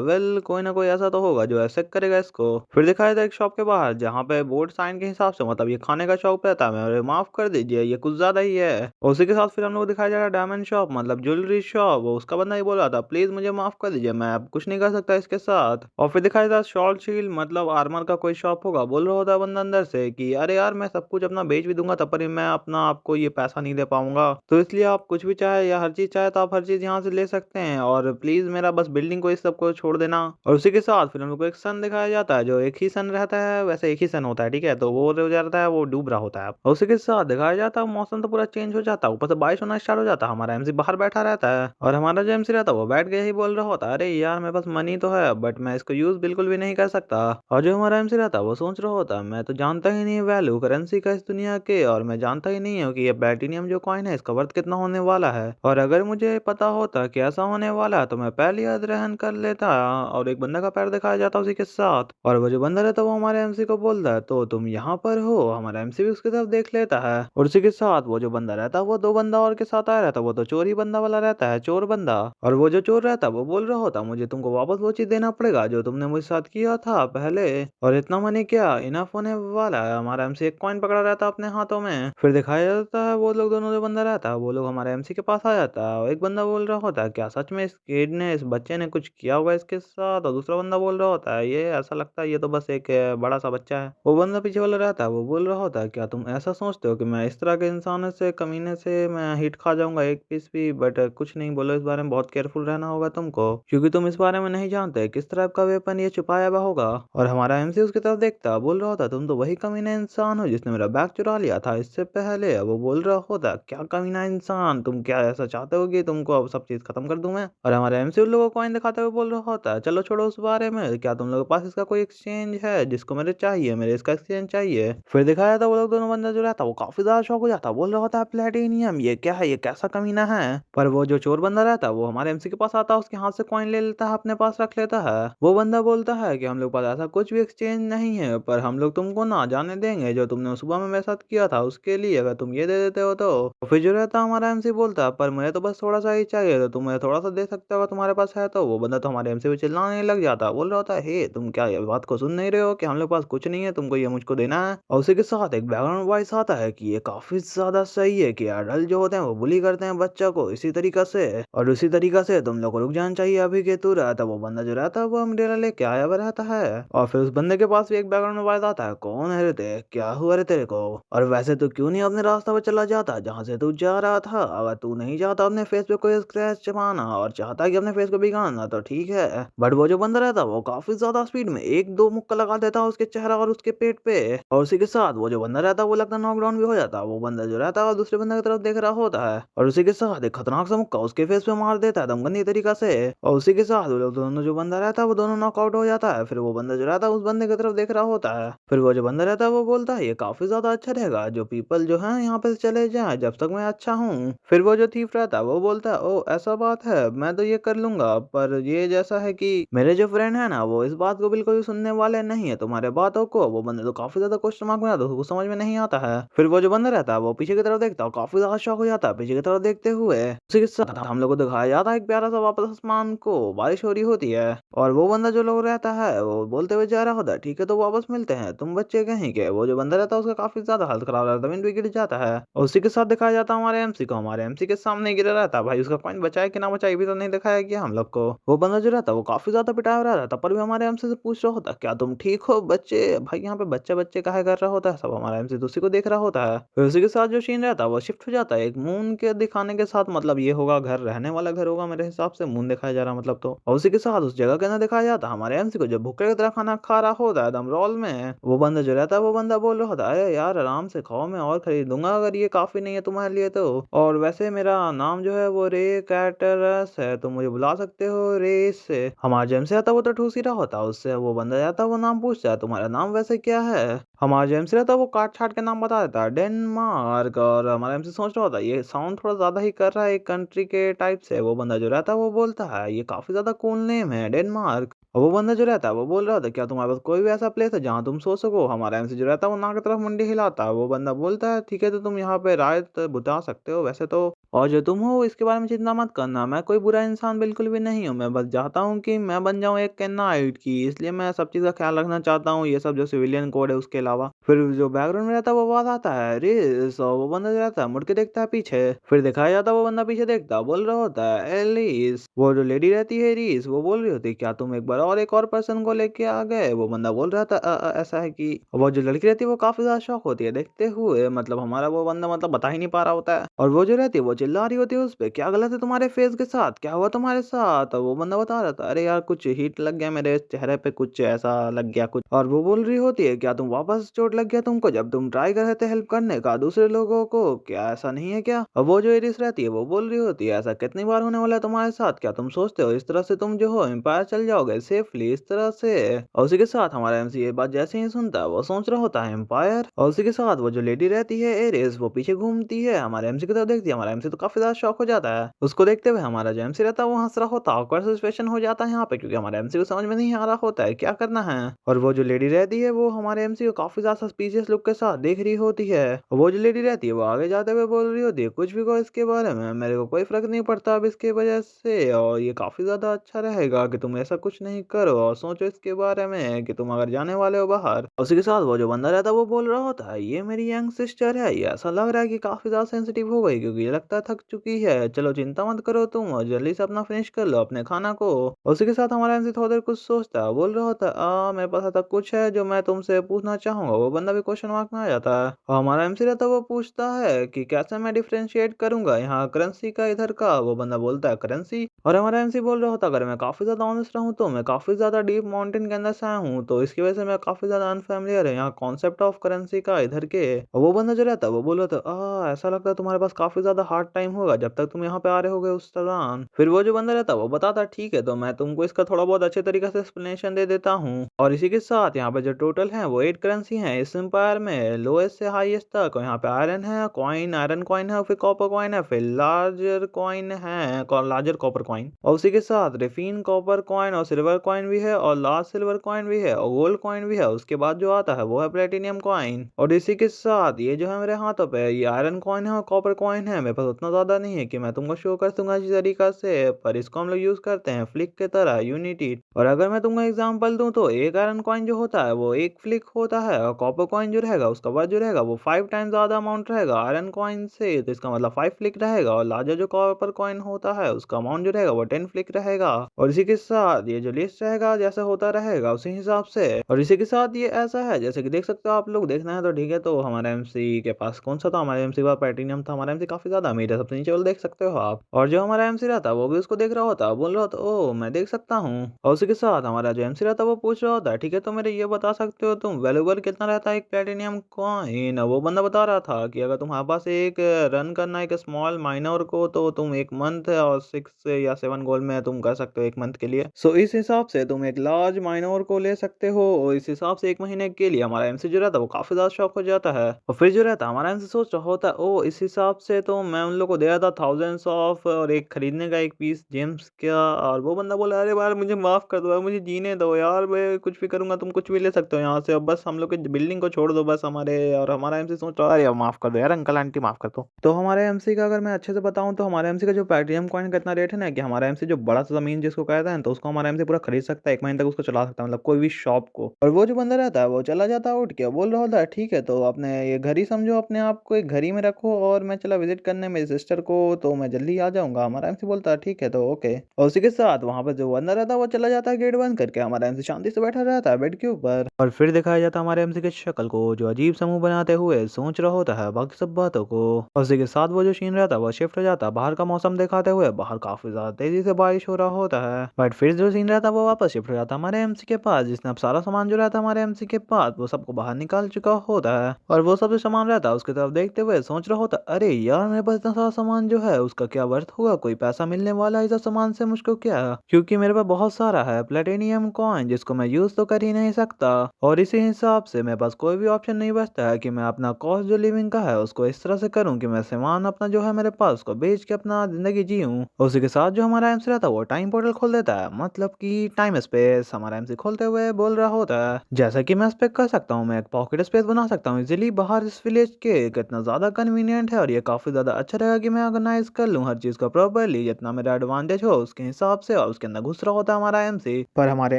वेल कोई ना कोई ऐसा तो होगा जो ऐसे करेगा इसको। फिर दिखाया था एक शॉप के बाहर जहाँ पे बोर्ड साइन के हिसाब से मतलब ये खाने का शॉप रहता है, मैं माफ कर दीजिए ये कुछ ज्यादा ही है। और उसी के साथ फिर हम लोग को दिखाया जा रहा है डायमंड शॉप मतलब ज्वेलरी शॉप, उसका बंदा ही बोल रहा था प्लीज मुझे माफ कर दीजिए मैं अब कुछ नहीं कर सकता इसके साथ। और फिर दिखाया था शॉर्ट शील्ड मतलब आर्मर का कोई शॉप होगा, बोल रहा होता है बंदा अंदर से कि अरे यार मैं सब कुछ अपना बेच भी दूंगा तब पर भी मैं अपना आपको ये पैसा नहीं दे पाऊंगा, तो इसलिए आप कुछ भी चाहे या हर चीज चाहे तो आप हर चीज यहाँ से ले सकते हैं और प्लीज मेरा बस बिल्डिंग को इस सब को छोड़ देना। और उसी के साथ फिर हम लोग को एक सन दिखाया जाता है जो एक ही सन रहता है, वैसे एक ही सन होता है ठीक है, तो वो जो जाता है वो डूब रहा होता है। और उसी के साथ दिखाया जाता है मौसम तो पूरा चेंज हो जाता है, ऊपर से बारिश होना स्टार्ट हो जाता है। हमारा एमसी बाहर बैठा रहता है और हमारा जो एमसी रहता है वो बैठ के ही बोल रहा होता है अरे यार मेरे पास मनी तो है बट मैं इसको यूज बिल्कुल भी नहीं कर सकता। और जो हमारा एमसी रहता है वो सोच रहा होता है मैं तो जानता ही नहीं वैल्यू करेंसी का इस दुनिया के, और मैं जानता ही नहीं हूँ कि ये प्लेटिनियम जो कॉइन है इसका वर्थ कितना होने वाला है, और अगर मुझे पता होता कि ऐसा होने वाला है तो मैं पहले ही अग्रहण कर लेता। और एक बंदा का पैर दिखाया जाता उसी के साथ, और वो जो बंदा रहता है वो हमारे एमसी को बोलता है तो तुम यहाँ पर हो। हमारा एमसी भी उसकी तरफ देख लेता है और उसी के साथ वो जो बंदा रहता है वो 2 बंदा और के साथ आया रहता है, वो तो चोर ही बंदा वाला रहता है, चोर बंदा। और वो जो चोर रहता है वो बोल रहा होता मुझे तुमको वापस वो चीज देना पड़ेगा जो तुमने मुझे साथ किया था पहले, और इतना मनी क्या इनफ होने वाला है। हमारा एमसी एक कॉइन पकड़ा रहता है अपने हाथों में। फिर दिखाया जाता है वो लोग दोनों जो बंदा रहता है वो लोग हमारे एमसी के पास आ जाता है और एक बंदा बोल रहा होता है क्या सच में इस किड ने इस बच्चे ने कुछ किया हुआ है इसके साथ, और दूसरा बंदा बोल रहा होता है ये ऐसा लगता है ये तो बस एक बड़ा सा बच्चा है। वो बंदा पीछे वाला रहता है वो बोल रहा होता है क्या तुम ऐसा सोचते हो कि मैं इस तरह के इंसान से कमीने से मैं हिट खा जाऊंगा एक पीस भी, बट कुछ नहीं बोलो इस बारे में बहुत केयरफुल रहना होगा तुमको क्योंकि तुम इस बारे में नहीं जानते किस तरह का वेपन ये छुपाया हुआ होगा। और हमारा एमसी उसकी तरफ देखता बोल रहा होता तुम तो वही कमीना इंसान हो जिसने मेरा बैग चुरा लिया था इससे पहले। वो बोल रहा होता क्या कमीना इंसान तुम क्या ऐसा चाहते हो कि तुमको अब सब चीज खत्म कर दूं मैं। और हमारे एमसी उन लोगों को कॉइन दिखाते हुए बोल रहा होता है चलो छोड़ो उस बारे में, क्या तुम लोगों के पास इसका कोई एक्सचेंज है जिसको मेरे चाहिए, मेरे इसका एक्सचेंज चाहिए। फिर दिखाया था वो लोग दोनों बंदा जो रहता वो काफी ज्यादा शौक हो जाता, बोल रहा होता है प्लेटिनियम ये क्या है ये कैसा कमीना है। पर वो जो चोर बंदा रहता है वो हमारे एमसी के पास आता है उसके हाथ से कॉइन ले लेता है अपने पास रख लेता है। वो बंदा बोलता है कि हम लोग पास ऐसा कुछ भी एक्सचेंज नहीं है पर हम लोग तुमको ना जाने देंगे जो तुमने सुबह में मेरे साथ किया था उसके लिए अगर तुम ये दे देते हो तो। फिर जो रहता हमारा एमसी बोलता है पर मुझे तो बस थोड़ा सा ही चाहिए तो तुम मुझे थोड़ा सा दे सकते हो अगर तुम्हारे पास है तो। वो बंदा तो हमारे एमसी पे चिल्लाने लग जाता, बोल रहा होता है हे तुम क्या ये बात को सुन नहीं रहे हो कि हम लोग पास कुछ नहीं है तुमको ये मुझको देना है। और उसी के साथ एक बैकग्राउंड वॉइस आता है कि ये काफी ज्यादा सही है कि अडल्ट जो होते हैं वो बुली करते हैं बच्चा को इसी तरीका से, और उसी तरीका से तुम लोग को रुक जाना चाहिए अभी के तुरंत। वो बंदा जो रहता है वो अम्ब्रेला लेके आया हुआ रहता है और फिर उस बंदे के पास भी एक बैकग्राउंड में आवाज आता है कौन है रे ते क्या हुआ रे तेरे को, और वैसे तू क्यों नहीं अपने रास्ते पर चला जाता जहाँ से तू जा रहा था। अगर तू नहीं चाहता अपने फेस पे कोई स्क्रैच छपाना और चाहता कि अपने फेस को बिगाड़ना तो ठीक है, बट वो जो बंदा रहता है वो काफी ज्यादा स्पीड में एक दो मुक्का लगा देता है उसके चेहरा और उसके पेट पे। और उसी के साथ वो जो बंदा रहता है वो लगता है नॉकडाउन भी हो जाता है। वो बंदा जो रहता है वो दूसरे बंदे की तरफ देख रहा होता है और उसी के साथ एक खतरनाक सा मुक्का उसके फेस पे मार देता है दम गंदी तरीका से। और उसी के साथ वो लोग दोनों जो बंदा रहता है वो दोनों नॉकआउट हो जाता है। फिर वो बंदा जो रहता है उस बंदे की तरफ देख रहा होता है। फिर वो जो बंदा रहता है वो बोलता है ये काफी ज्यादा अच्छा रहेगा जो पीपल जो है यहाँ पे चले जाए जब तक मैं अच्छा हूँ। फिर वो जो थीफ रहता है वो बोलता है ओ ऐसा बात है मैं तो ये कर लूंगा, पर ये जैसा है कि मेरे जो फ्रेंड है ना वो इस बात को बिल्कुल भी सुनने वाले नहीं है तुम्हारे बातों को। वो बंदे तो काफी ज्यादा क्वेश्चन मार्क में आता है उसको समझ में नहीं आता है। फिर वो जो बंदा रहता है वो पीछे की तरफ देखता है काफी ज्यादा शौक हो जाता है पीछे की तरफ देखते हुए। उसी के साथ हम लोग को दिखाया जाता है एक प्यारा सा वापस आसमान को बारिश हो रही होती है और वो बंदा जो लोग रहता है वो बोलते हुए जा रहा होता है ठीक है तो वापस मिलते हैं तुम बच्चे कहीं के। वो जो बंदा रहता है उसका काफी ज्यादा हालत खराब रहता है, जमीन पे गिर जाता है और उसी के साथ दिखाया जाता है हमारे एमसी को, हमारे एमसी के सामने गिरा रहता है। भाई उसका कॉइन बचाए कि ना बचाए भी तो नहीं दिखाया गया हम लोग को। वो बंदा जो रहता है वो काफी ज्यादा पिटाया रहा था, तब पर भी हमारे एमसी से पूछ रहा होता क्या तुम ठीक हो बच्चे? भाई यहाँ पे बच्चे बच्चे काहे कर रहा होता है, सब हमारा एमसी तो उसी को देख रहा होता है। फिर उसी के साथ जो सीन रहता है वो शिफ्ट हो जाता है एक मून के दिखाने के साथ, मतलब ये होगा घर, रहने वाला घर होगा मेरे हिसाब से, मून दिखाया जा रहा मतलब तो। और उसी के साथ उस जगह के अंदर दिखाया जाता है हमारे एमसी को जो भूखे की तरह खाना खा रहा होता है एकदम रोल में। वो बंदा जो रहता है वो बंदा बोल रहा होता है अरे यार आराम से खाओ, मैं और खरीद दूंगा अगर ये काफी नहीं है तुम्हारे लिए तो। और वैसे मेरा नाम जो है वो रे कैटरस है, तो मुझे बुला सकते हो रेस से। हमारा जेम्स आता वो तो ठूस ही रहा होता, उससे वो बंदा जाता वो नाम पूछता है तुम्हारा नाम वैसे क्या है। हमारा जेम्स रहता वो काट छाट के नाम बता देता है डेनमार्क। और हमारा एमसी सोच रहा होता है ये साउंड थोड़ा ज्यादा ही कर रहा है एक कंट्री के टाइप से। वो बंदा जो रहता है वो बोलता है ये काफी ज्यादा कूल नेम है डेनमार्क। और वो बंदा जो रहता है वो बोल रहा था क्या तुम्हारे पास कोई भी ऐसा प्लेस है जहाँ तुम सो सको? हमारा एमसी जो रहता है वो नाक की तरफ मुंडी हिलाता है। वो बंदा बोलता है ठीक है, तो तुम यहाँ पे रात बिता सकते हो वैसे तो, और जो तुम हो इसके बारे में चिंता मत करना, मैं कोई बुरा इंसान बिल्कुल भी नहीं हूँ। मैं बस चाहता हूँ कि मैं बन जाऊँ एक नाइट की, इसलिए मैं सब चीज़ का ख्याल रखना चाहता हूँ, ये सब जो सिविलियन कोड है उसके अलावा। फिर जो बैकग्राउंड में रहता है वो आवाज आता है रिस, और वो बंदा जो रहता है मुड़ के देखता है पीछे। फिर दिखाया जाता है वो बंदा पीछे देखता है, बोल रहा होता है एलिस। वो जो लेडी रहती है रीस, वो बोल रही होती है क्या तुम एक बार और एक और पर्सन को लेके आ गए? वो बंदा बोल रहा था ऐसा है कि वो जो लड़की रहती है वो काफी ज्यादा शॉक होती है देखते हुए, मतलब हमारा वो बंदा मतलब बता ही नहीं पा रहा होता है। और वो जो रहती है वो चिल्ला रही होती है उस पे क्या गलत है तुम्हारे फेस के साथ, क्या हुआ तुम्हारे साथ? और वो बंदा बता रहा था अरे यार कुछ हीट लग गया मेरे चेहरे पे, कुछ ऐसा लग गया कुछ। और वो बोल रही होती है क्या तुम वापस चोट लग गया तुमको जब तुम ट्राई कर रहे थे हेल्प करने का दूसरे लोगों को, क्या ऐसा नहीं है क्या? और वो जो एरिस रहती है वो बोल रही होती है ऐसा कितनी बार होने वाला है तुम्हारे साथ, क्या तुम सोचते हो इस तरह से तुम जो हो एम्पायर चल जाओगे सेफली इस तरह से? और उसी के साथ हमारा एमसी ये बात जैसे ही सुनता है वो सोच रहा होता है एम्पायर। और उसी के साथ वो जो लेडी रहती है एरिस वो पीछे घूमती है हमारे एमसी की तरफ देखती है, हमारा एमसी तो काफी ज्यादा शॉक हो जाता है। उसको देखते हुए हमारा जो एमसी रहता है वो हंस रहा होता है, ऑकवर्ड सिचुएशन हो जाता है यहाँ पे क्योंकि हमारे एमसी को समझ में नहीं आ रहा होता है क्या करना है। और वो जो लेडी रहती है वो हमारे एमसी को काफी ज्यादा सस्पिशियस लुक के साथ देख रही होती है। और वो जो लेडी रहती है वो आगे जाते हुए बोल रही होती है कुछ भी कहो इसके बारे में, मेरे को कोई फर्क नहीं पड़ता अब इसके वजह से, और ये काफी ज्यादा अच्छा रहेगा कि तुम ऐसा कुछ नहीं करो और सोचो इसके बारे में कि तुम अगर जाने वाले हो बाहर। उसी के साथ वो जो बंदा रहता है वो बोल रहा होता है ये मेरी यंग सिस्टर है, ये ऐसा लग रहा है कि काफी ज्यादा सेंसिटिव हो गई क्योंकि ये लगता है थक चुकी है, चलो चिंता मत करो तुम और जल्दी से अपना फिनिश कर लो अपने खाना को। उसी के साथ हमारा एमसी थोड़ा देर कुछ सोचता है, बोल रहा होता है मेरे पास ऐसा कुछ है जो मैं तुमसे पूछना चाहूंगा। वो बंदा भी क्वेश्चन मार्क में आ जाता है और हमारा एमसी रहता है वो पूछता है कि कैसे मैं डिफरेंशिएट करूंगा यहाँ करेंसी का इधर का? वो बंदा बोलता है करेंसी। और हमारा एमसी बोल रहा होता है अगर मैं काफी ज्यादा ऑनेस्ट रहूं तो मैं काफी ज्यादा डीप माउंटेन के अंदर से आया हूँ, तो इसकी वजह से मैं काफी ज्यादा अनफेमिलियर है यहाँ कॉन्सेप्ट ऑफ करेंसी का इधर के। और वो बंदा जो रहता है वो बोल रहा था ऐसा लगता है तुम्हारे पास काफी ज्यादा हार्ड टाइम होगा जब तक तुम यहाँ पे आ रहे होगे उस दौरान। फिर वो जो बंदा रहता है वो बताता ठीक है, तो मैं तुमको इसका थोड़ा बहुत अच्छे तरीके से एक्सप्लेनेशन दे देता हूँ। और इसी के साथ यहाँ पे जो टोटल है वो 8 करेंसी है इस एम्पायर में लोएस्ट से हाईएस्ट तक। और यहाँ पे आयरन है कॉइन, आयरन कॉइन है, फिर कॉपर कॉइन है, फिर लार्जर कॉइन है, लार्जर कॉपर कॉइन। और उसी के साथ रिफिन कॉपर कॉइन और सिल्वर कॉइन भी है और लार्ज सिल्वर कॉइन भी है और गोल्ड कॉइन भी है। उसके बाद जो आता है वो है प्लेटिनियम कॉइन। और इसी के साथ ये जो है मेरे हाथों पे ये आयरन कॉइन है और कॉपर कॉइन है, मेरे पास उतना ज्यादा नहीं है कि मैं तुमको शो कर दूंगा इसी तरीका से, पर इसको हम लोग यूज करते हैं फ्लिक के तरह यूनिटी। और अगर मैं तुमको एग्जांपल दूं तो एक आयरन कॉइन जो होता है वो एक फ्लिक होता है और कॉपर कॉइन जो रहेगा उसका वर्थ जो रहेगा वो 5 टाइम्स ज्यादा अमाउंट रहेगा आयरन कॉइन से, तो इसका मतलब 5 फ्लिक रहेगा। और लार्जर जो कॉपर कॉइन होता है उसका अमाउंट जो रहेगा वो 10 फ्लिक रहेगा। और इसी के साथ ये जो लिस्ट रहेगा जैसा होता रहेगा उसी हिसाब से। और इसी के साथ ये ऐसा है जैसे कि देख सकते हो आप लोग, देखना है तो ठीक है। तो हमारे एमसी के पास कौन सा था, हमारे एमसी का प्लेटिनियम था। हमारा एमसी काफी ज्यादा अमीर है, सबसे नीचे वाला देख सकते हो आप। और जो हमारा एमसी रहता वो भी उसको देख रहा होता, बोल रहा होता ओ मैं देख सकता हूँ। और उसी के साथ हमारा जो एमसी रहता वो पूछ रहा होता ठीक है तो मेरे ये बता सकते हो तुम वैल्यूबल कितना रहता है एक प्लेटिनियम कॉइन? वो बंदा बता रहा था कि अगर तुम्हारे पास एक रन करना है एक स्मॉल माइनर को तो तुम एक मंथ और 6 या 7 गोल्ड में तुम कर सकते हो एक मंथ के लिए। सो इस हिसाब से तुम एक लार्ज माइनर को ले सकते हो और इस हिसाब से एक महीने के लिए हमारा एमसी जो रहता है वो काफी ज्यादा शॉक हो जाता है। और फिर जो रहता है हमारा एमसी सोच रहा होता है ओ इस हिसाब से तो मैं उन लोग को दे रहा था थाउजेंड्स ऑफ और एक खरीदने का एक पीस जेम्स का। और वो बंदा बोला अरे यार मुझे माफ कर दो यार, मुझे जीने दो यार, मैं कुछ भी करूंगा तुम कुछ भी ले सकते हो यहाँ से, अब बस हम लोग के बिल्डिंग को छोड़ दो बस हमारे। और हमारा एमसी सोच रहा है अरे यार माफ कर दो यार अंकल आंटी माफ कर दो। तो हमारे एमसी का अगर मैं अच्छे से बताऊं तो हमारे एमसी का जो प्लेटिनियम कॉइन का इतना रेट है ना कि हमारा एमसी जो बड़ा सा जमीन जिसको कहता है तो उसको हमारा एमसी पूरा खरीद सकता है, एक महीने तक उसको चला सकता है, मतलब कोई भी शॉप को। और वो जो बंदा रहता है वो चला जाता है उठ के, बोल रहा होता है ठीक है तो अपने ये घर ही समझो अपने आप को, एक घर ही में रखो और मैं चला विजिट करने मेरी सिस्टर को, तो मैं जल्दी आ जाऊंगा। हमारा एमसी बोलता है ठीक है तो ओके। और उसी के साथ वहाँ पर जो बंदा रहता है वो चला जाता है गेट बंद करके। हमारा एमसी शांति से बैठा रहता है बेड के ऊपर। और फिर दिखाया जाता है हमारे एमसी की शक्ल को, जो अजीब सा मुंह बनाते हुए सोच रहा होता है बाकी सब बातों को। और उसी के साथ वो जो सीन रहता है वो शिफ्ट हो जाता है बाहर का मौसम दिखाते हुए। बाहर काफी ज्यादा तेजी से बारिश हो रहा होता है। बट फिर जो सीन रहता है वो वापस शिफ्ट हो जाता है हमारे एमसी के पास, जिसने अब सारा सामान जो रहता है हमारे एमसी के पास वो सबको बाहर निकाल चुका होता है। और वो सब जो सामान रहता है उसकी तरफ देखते हुए सोच रहा होता है, अरे यार मेरे पास इतना सारा सामान जो है उसका क्या वर्थ होगा, कोई पैसा मिलने वाला है इस सामान से मुझको क्या, क्योंकि मेरे पास बहुत सारा है प्लेटिनियम कॉइन जिसको मैं यूज तो कर ही नहीं सकता। और इसी हिसाब से मेरे पास कोई भी ऑप्शन नहीं बचता है कि मैं अपना कॉस्ट जो लिविंग का है उसको इस तरह से करूं कि मैं सामान अपना जो है मेरे पास उसको बेच के अपना जिंदगी जीऊं। उसी के साथ जो हमारा एमसी रहता है वो टाइम पोर्टल खोल देता है, मतलब कि टाइम स्पेस। हमारा एमसी खोलते हुए बोल रहा होता है जैसा कि मैं इस पे कर सकता हूँ, मैं एक पॉकेट स्पेस बना सकता हूँ इजिली बाहर इस विलेज के। कितना ज्यादा कन्वीनियंट है और ये काफी ज्यादा अच्छा रहेगा कि मैं ऑर्गेनाइज कर लूँ हर चीज को प्रॉपरली, जितना मेरा एडवांटेज हो उसके हिसाब से। और उसके अंदर घुस रहा होता है हमारा एमसी, पर हमारे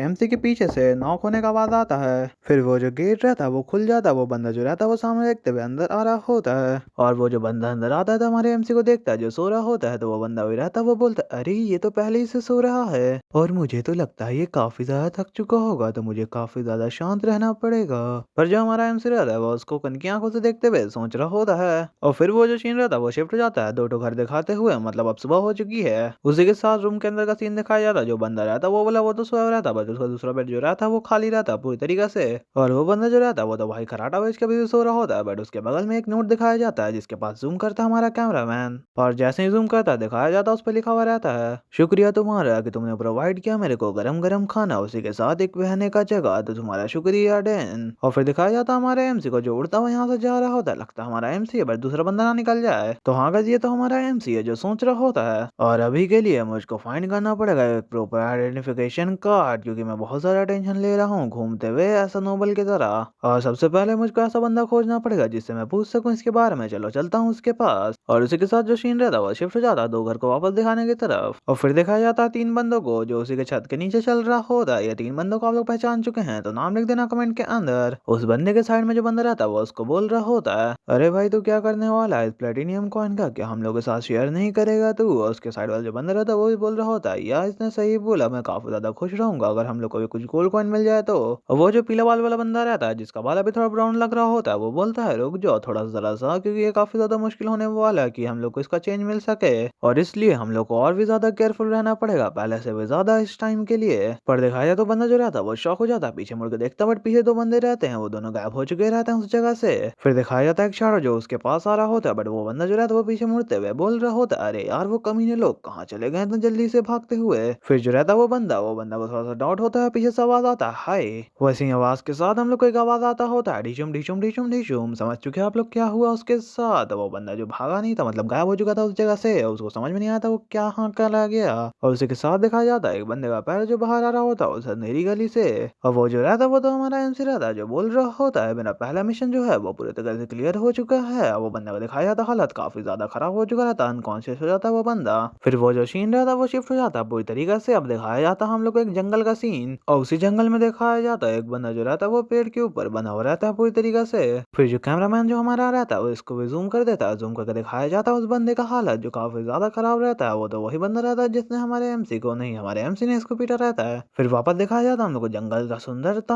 एमसी के पीछे से नॉक होने का आवाज आता है। फिर वो जो गेट रहता है वो खुल जाता है। वो बंदा जो रहता है वो सामने देखते हुए अंदर आ रहा होता है। और वो जो बंदा अंदर आता है तो हमारे एमसी को देखता है जो सो रहा होता है। तो वो बंदा वही रहता है, वो बोलता है अरे ये तो पहले ही से सो रहा है और मुझे तो लगता है ये काफी ज्यादा थक चुका होगा, तो मुझे काफी ज्यादा शांत रहना पड़ेगा। पर जो हमारा एमसी रहता है वो उसको कनकी आंखों से देखते हुए सोच रहा होता है। और फिर वो जो सीन रहता है वो शिफ्ट हो जाता है दो घर दिखाते हुए, मतलब अब सुबह हो चुकी है। उसी के साथ रूम के अंदर का सीन दिखाया जाता है। जो बंदा रहता है वो बोला वो तो सोया रहता है, बट उसका दूसरा बेड जो रहता है वो खाली रहता है पूरी तरीके से। और वो बंदा जो रहता है वो तो भाई खराटा बेच के भी सो रहा होता है। बट उसके बगल में एक नोट दिखाया जाता है जिसके पास जूम करता है हमारा कैमरामैन। और जैसे ही जूम करता है दिखाया जाता है उस पर लिखा हुआ रहता है शुक्रिया तुम्हारा कि तुमने प्रोवाइड किया मेरे को गरम गरम खाना, उसी के साथ एक बहने का जगह, तो तुम्हारा शुक्रिया डैन। और फिर दिखाया जाता है हमारे एमसी को जो उड़ता हुआ यहाँ से जा रहा होता है। लगता है हमारा एमसी है बट दूसरा बंदा ना निकल जाए। तो हाँ गाइस ये तो हमारा एमसी है जो सोच रहा होता है। और अभी के लिए मुझको फाइंड करना पड़ेगा एक प्रॉपर आइडेंटिफिकेशन कार्ड, क्योंकि मैं बहुत ज्यादा टेंशन ले रहा हूँ घूमते हुए ऐसा नोबल की तरह। और सबसे पहले मुझको ऐसा बंदा खोजना पड़ेगा जिससे मैं पूछ सकूं इसके बारे में। चलो चलता हूँ उसके पास। और उसी के साथ जो सीन रहता है वो शिफ्ट हो जाता है दो घर को वापस दिखाने की तरफ। और फिर दिखाया जाता है तीन बंदों को जो उसी के छत के नीचे चल रहा होता है। ये तीन बंदों को आप लोग पहचान चुके हैं तो नाम लिख देना कमेंट के अंदर। उस बंदे के साइड में जो बंदा रहता है वो उसको बोल रहा होता है अरे भाई तू क्या करने वाला है इस प्लेटिनियम कॉइन का, क्या हम लोग के साथ शेयर नहीं करेगा तू। और उसके साइड वाला जो बंदा रहता है वो भी बोल रहा होता है यार इसने सही बोला, मैं काफी ज्यादा खुश रहूंगा अगर हम लोग को भी कुछ गोल्ड कॉइन मिल जाए तो। और वो जो पीला बाल वाला बंदा रहता है जिसका बाल अभी थोड़ा ब्राउन लग रहा होता है वो बोलता है रुक जाओ थोड़ा सा जरा सा, क्योंकि ये काफी ज्यादा मुश्किल होने वाला है कि हम लोग को इसका चेंज मिल सके। और इसलिए हम लोग को और भी ज्यादा केयरफुल रहना पड़ेगा पहले से भी ज्यादा इस टाइम के लिए। पर दिखाया जाए तो बंदा जो रहता है वो शॉक हो जाता है, पीछे मुड़ के देखता है बट पीछे दो बंदे रहते हैं वो दोनों गायब हो चुके रहते हैं उस जगह से। फिर दिखाया जाता है एक शैडो जो उसके पास आ रहा होता है, बट वो बंदा जो रहता है वो पीछे मुड़ते हुए बोल रहा होता है अरे यार वो कमीने लोग कहाँ चले गए इतने जल्दी से भागते हुए। फिर जो रहता है वो बंदा को थोड़ा सा डाउट होता है, पीछे से आवाज आता है हाय। वैसी आवाज के साथ हम लोग को एक आवाज आता होता है ढिशुम ढिशुम ढिशुम ढिशुम। समझ चुके हैं आप लोग क्या हुआ उसके साथ। वो बंदा जो भागा नहीं था मतलब गायब हो चुका था उस जगह से, उसको समझ में नहीं आता वो क्या हाँ करा गया। और उसी के साथ दिखाया जाता है एक बंदे का पैर जो बाहर आ रहा होता है उस अंधेरी गली से। और वो जो रहता है वो तो हमारा एमसी रहता है जो बोल रहा होता है मेरा पहला मिशन जो है वो पूरी तरह से क्लियर हो चुका है। वो बंदा को दिखाया जाता हालत काफी ज्यादा खराब हो चुका रहता, अनकॉन्शियस हो जाता है वो बंदा। फिर वो जो सीन रहता है वो शिफ्ट हो जाता है पूरी तरीके से। अब दिखाया जाता है हम लोग को एक जंगल का सीन, और उसी जंगल में दिखाया जाता है एक बंदा जो रहता है वो पेड़ के ऊपर बना हुआ रहता है पूरी तरीके से। फिर जो कैमरामैन जो हमारा रहता है वो इसको भी जूम कर देता है, जूम करके दिखाया जाता है उस बंदे का हालत जो काफी ज्यादा खराब रहता है। वो तो वही बंदा रहता है जिसने हमारे एमसी को नहीं हमारे एमसी ने इसको पीटा रहता है। फिर वापस दिखाया जाता है हम लोग को जंगल का सुंदरता।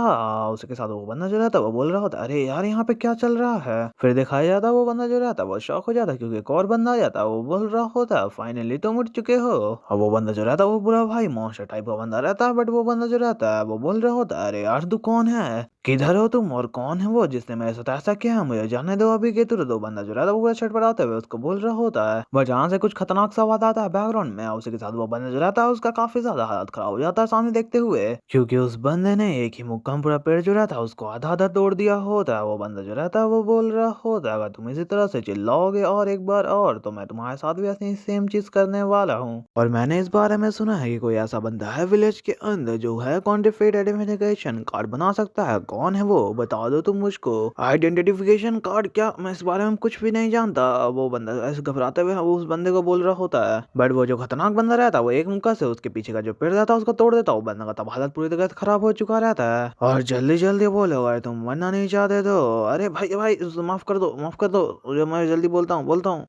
उसके साथ वो बंदा जो रहता है वो बोल रहा होता है अरे यार यहाँ पे क्या चल रहा है। फिर दिखाया जाता है वो बंदा जो रहता है वो शॉक हो जाता है क्योंकि एक और बंदा आ जाता है वो बोल रहा होता है फाइनली तुम उठ चुके हो। और वो बंदा जो रहता है वो बुरा भाई मॉन्स्टर टाइप का बंदा रहता है, बट वो बंदा जो रहता है वो बोल रहा होता है अरे यार तू कौन है, किधर हो तुम, और कौन है वो जिसने मेरे साथ ऐसा किया, मुझे जाने दो अभी के तुरंत। दो बंदा जो रहता है वो पूरा छटपटाते हुए उसको बोल रहा होता है, बट जहाँ से कुछ खतरनाक सा आवाज आता है बैकग्राउंड में। उसी के साथ वो बंदा जो रहता है उसका काफी ज्यादा हालत खराब हो जाता है सामने देखते हुए, क्योंकि उस बंदे ने एक ही मुक्का में पूरा पेड़ जो रहता है उसको आधा आधा तोड़ दिया होता है। वो बंदा जो रहता है वो बोल रहा होता है अगर तुम इसी तरह से चिल्लाओगे और एक बार और तो मैं तुम्हारे साथ भी ऐसी सेम चीज करने वाला हूँ। और मैंने इस बारे में सुना है कि कोई ऐसा बंदा है विलेज के अंदर जो है कॉन्टिफिड आइडेंटिफिकेशन कार्ड बना सकता है। कौन है वो बता दो तुम मुझको। आइडेंटिफिकेशन कार्ड क्या, मैं इस बारे में कुछ भी नहीं जानता। वो बंदा ऐसे घबराते हुए वो उस बंदे को बोल रहा होता है, बट वो जो खतरनाक बंदा रहता है वो एक मुक्का से उसके पीछे का जो पेड़ रहता है उसको तोड़ देता है। वो बंदा का तब हालत पूरी तरह से खराब हो चुका रहता है और जल्दी जल्दी बोलो अगर तुम मरना नहीं चाहते तो। अरे भाई भाई माफ कर दो, माफ कर दो, मैं जल्दी बोलता हूँ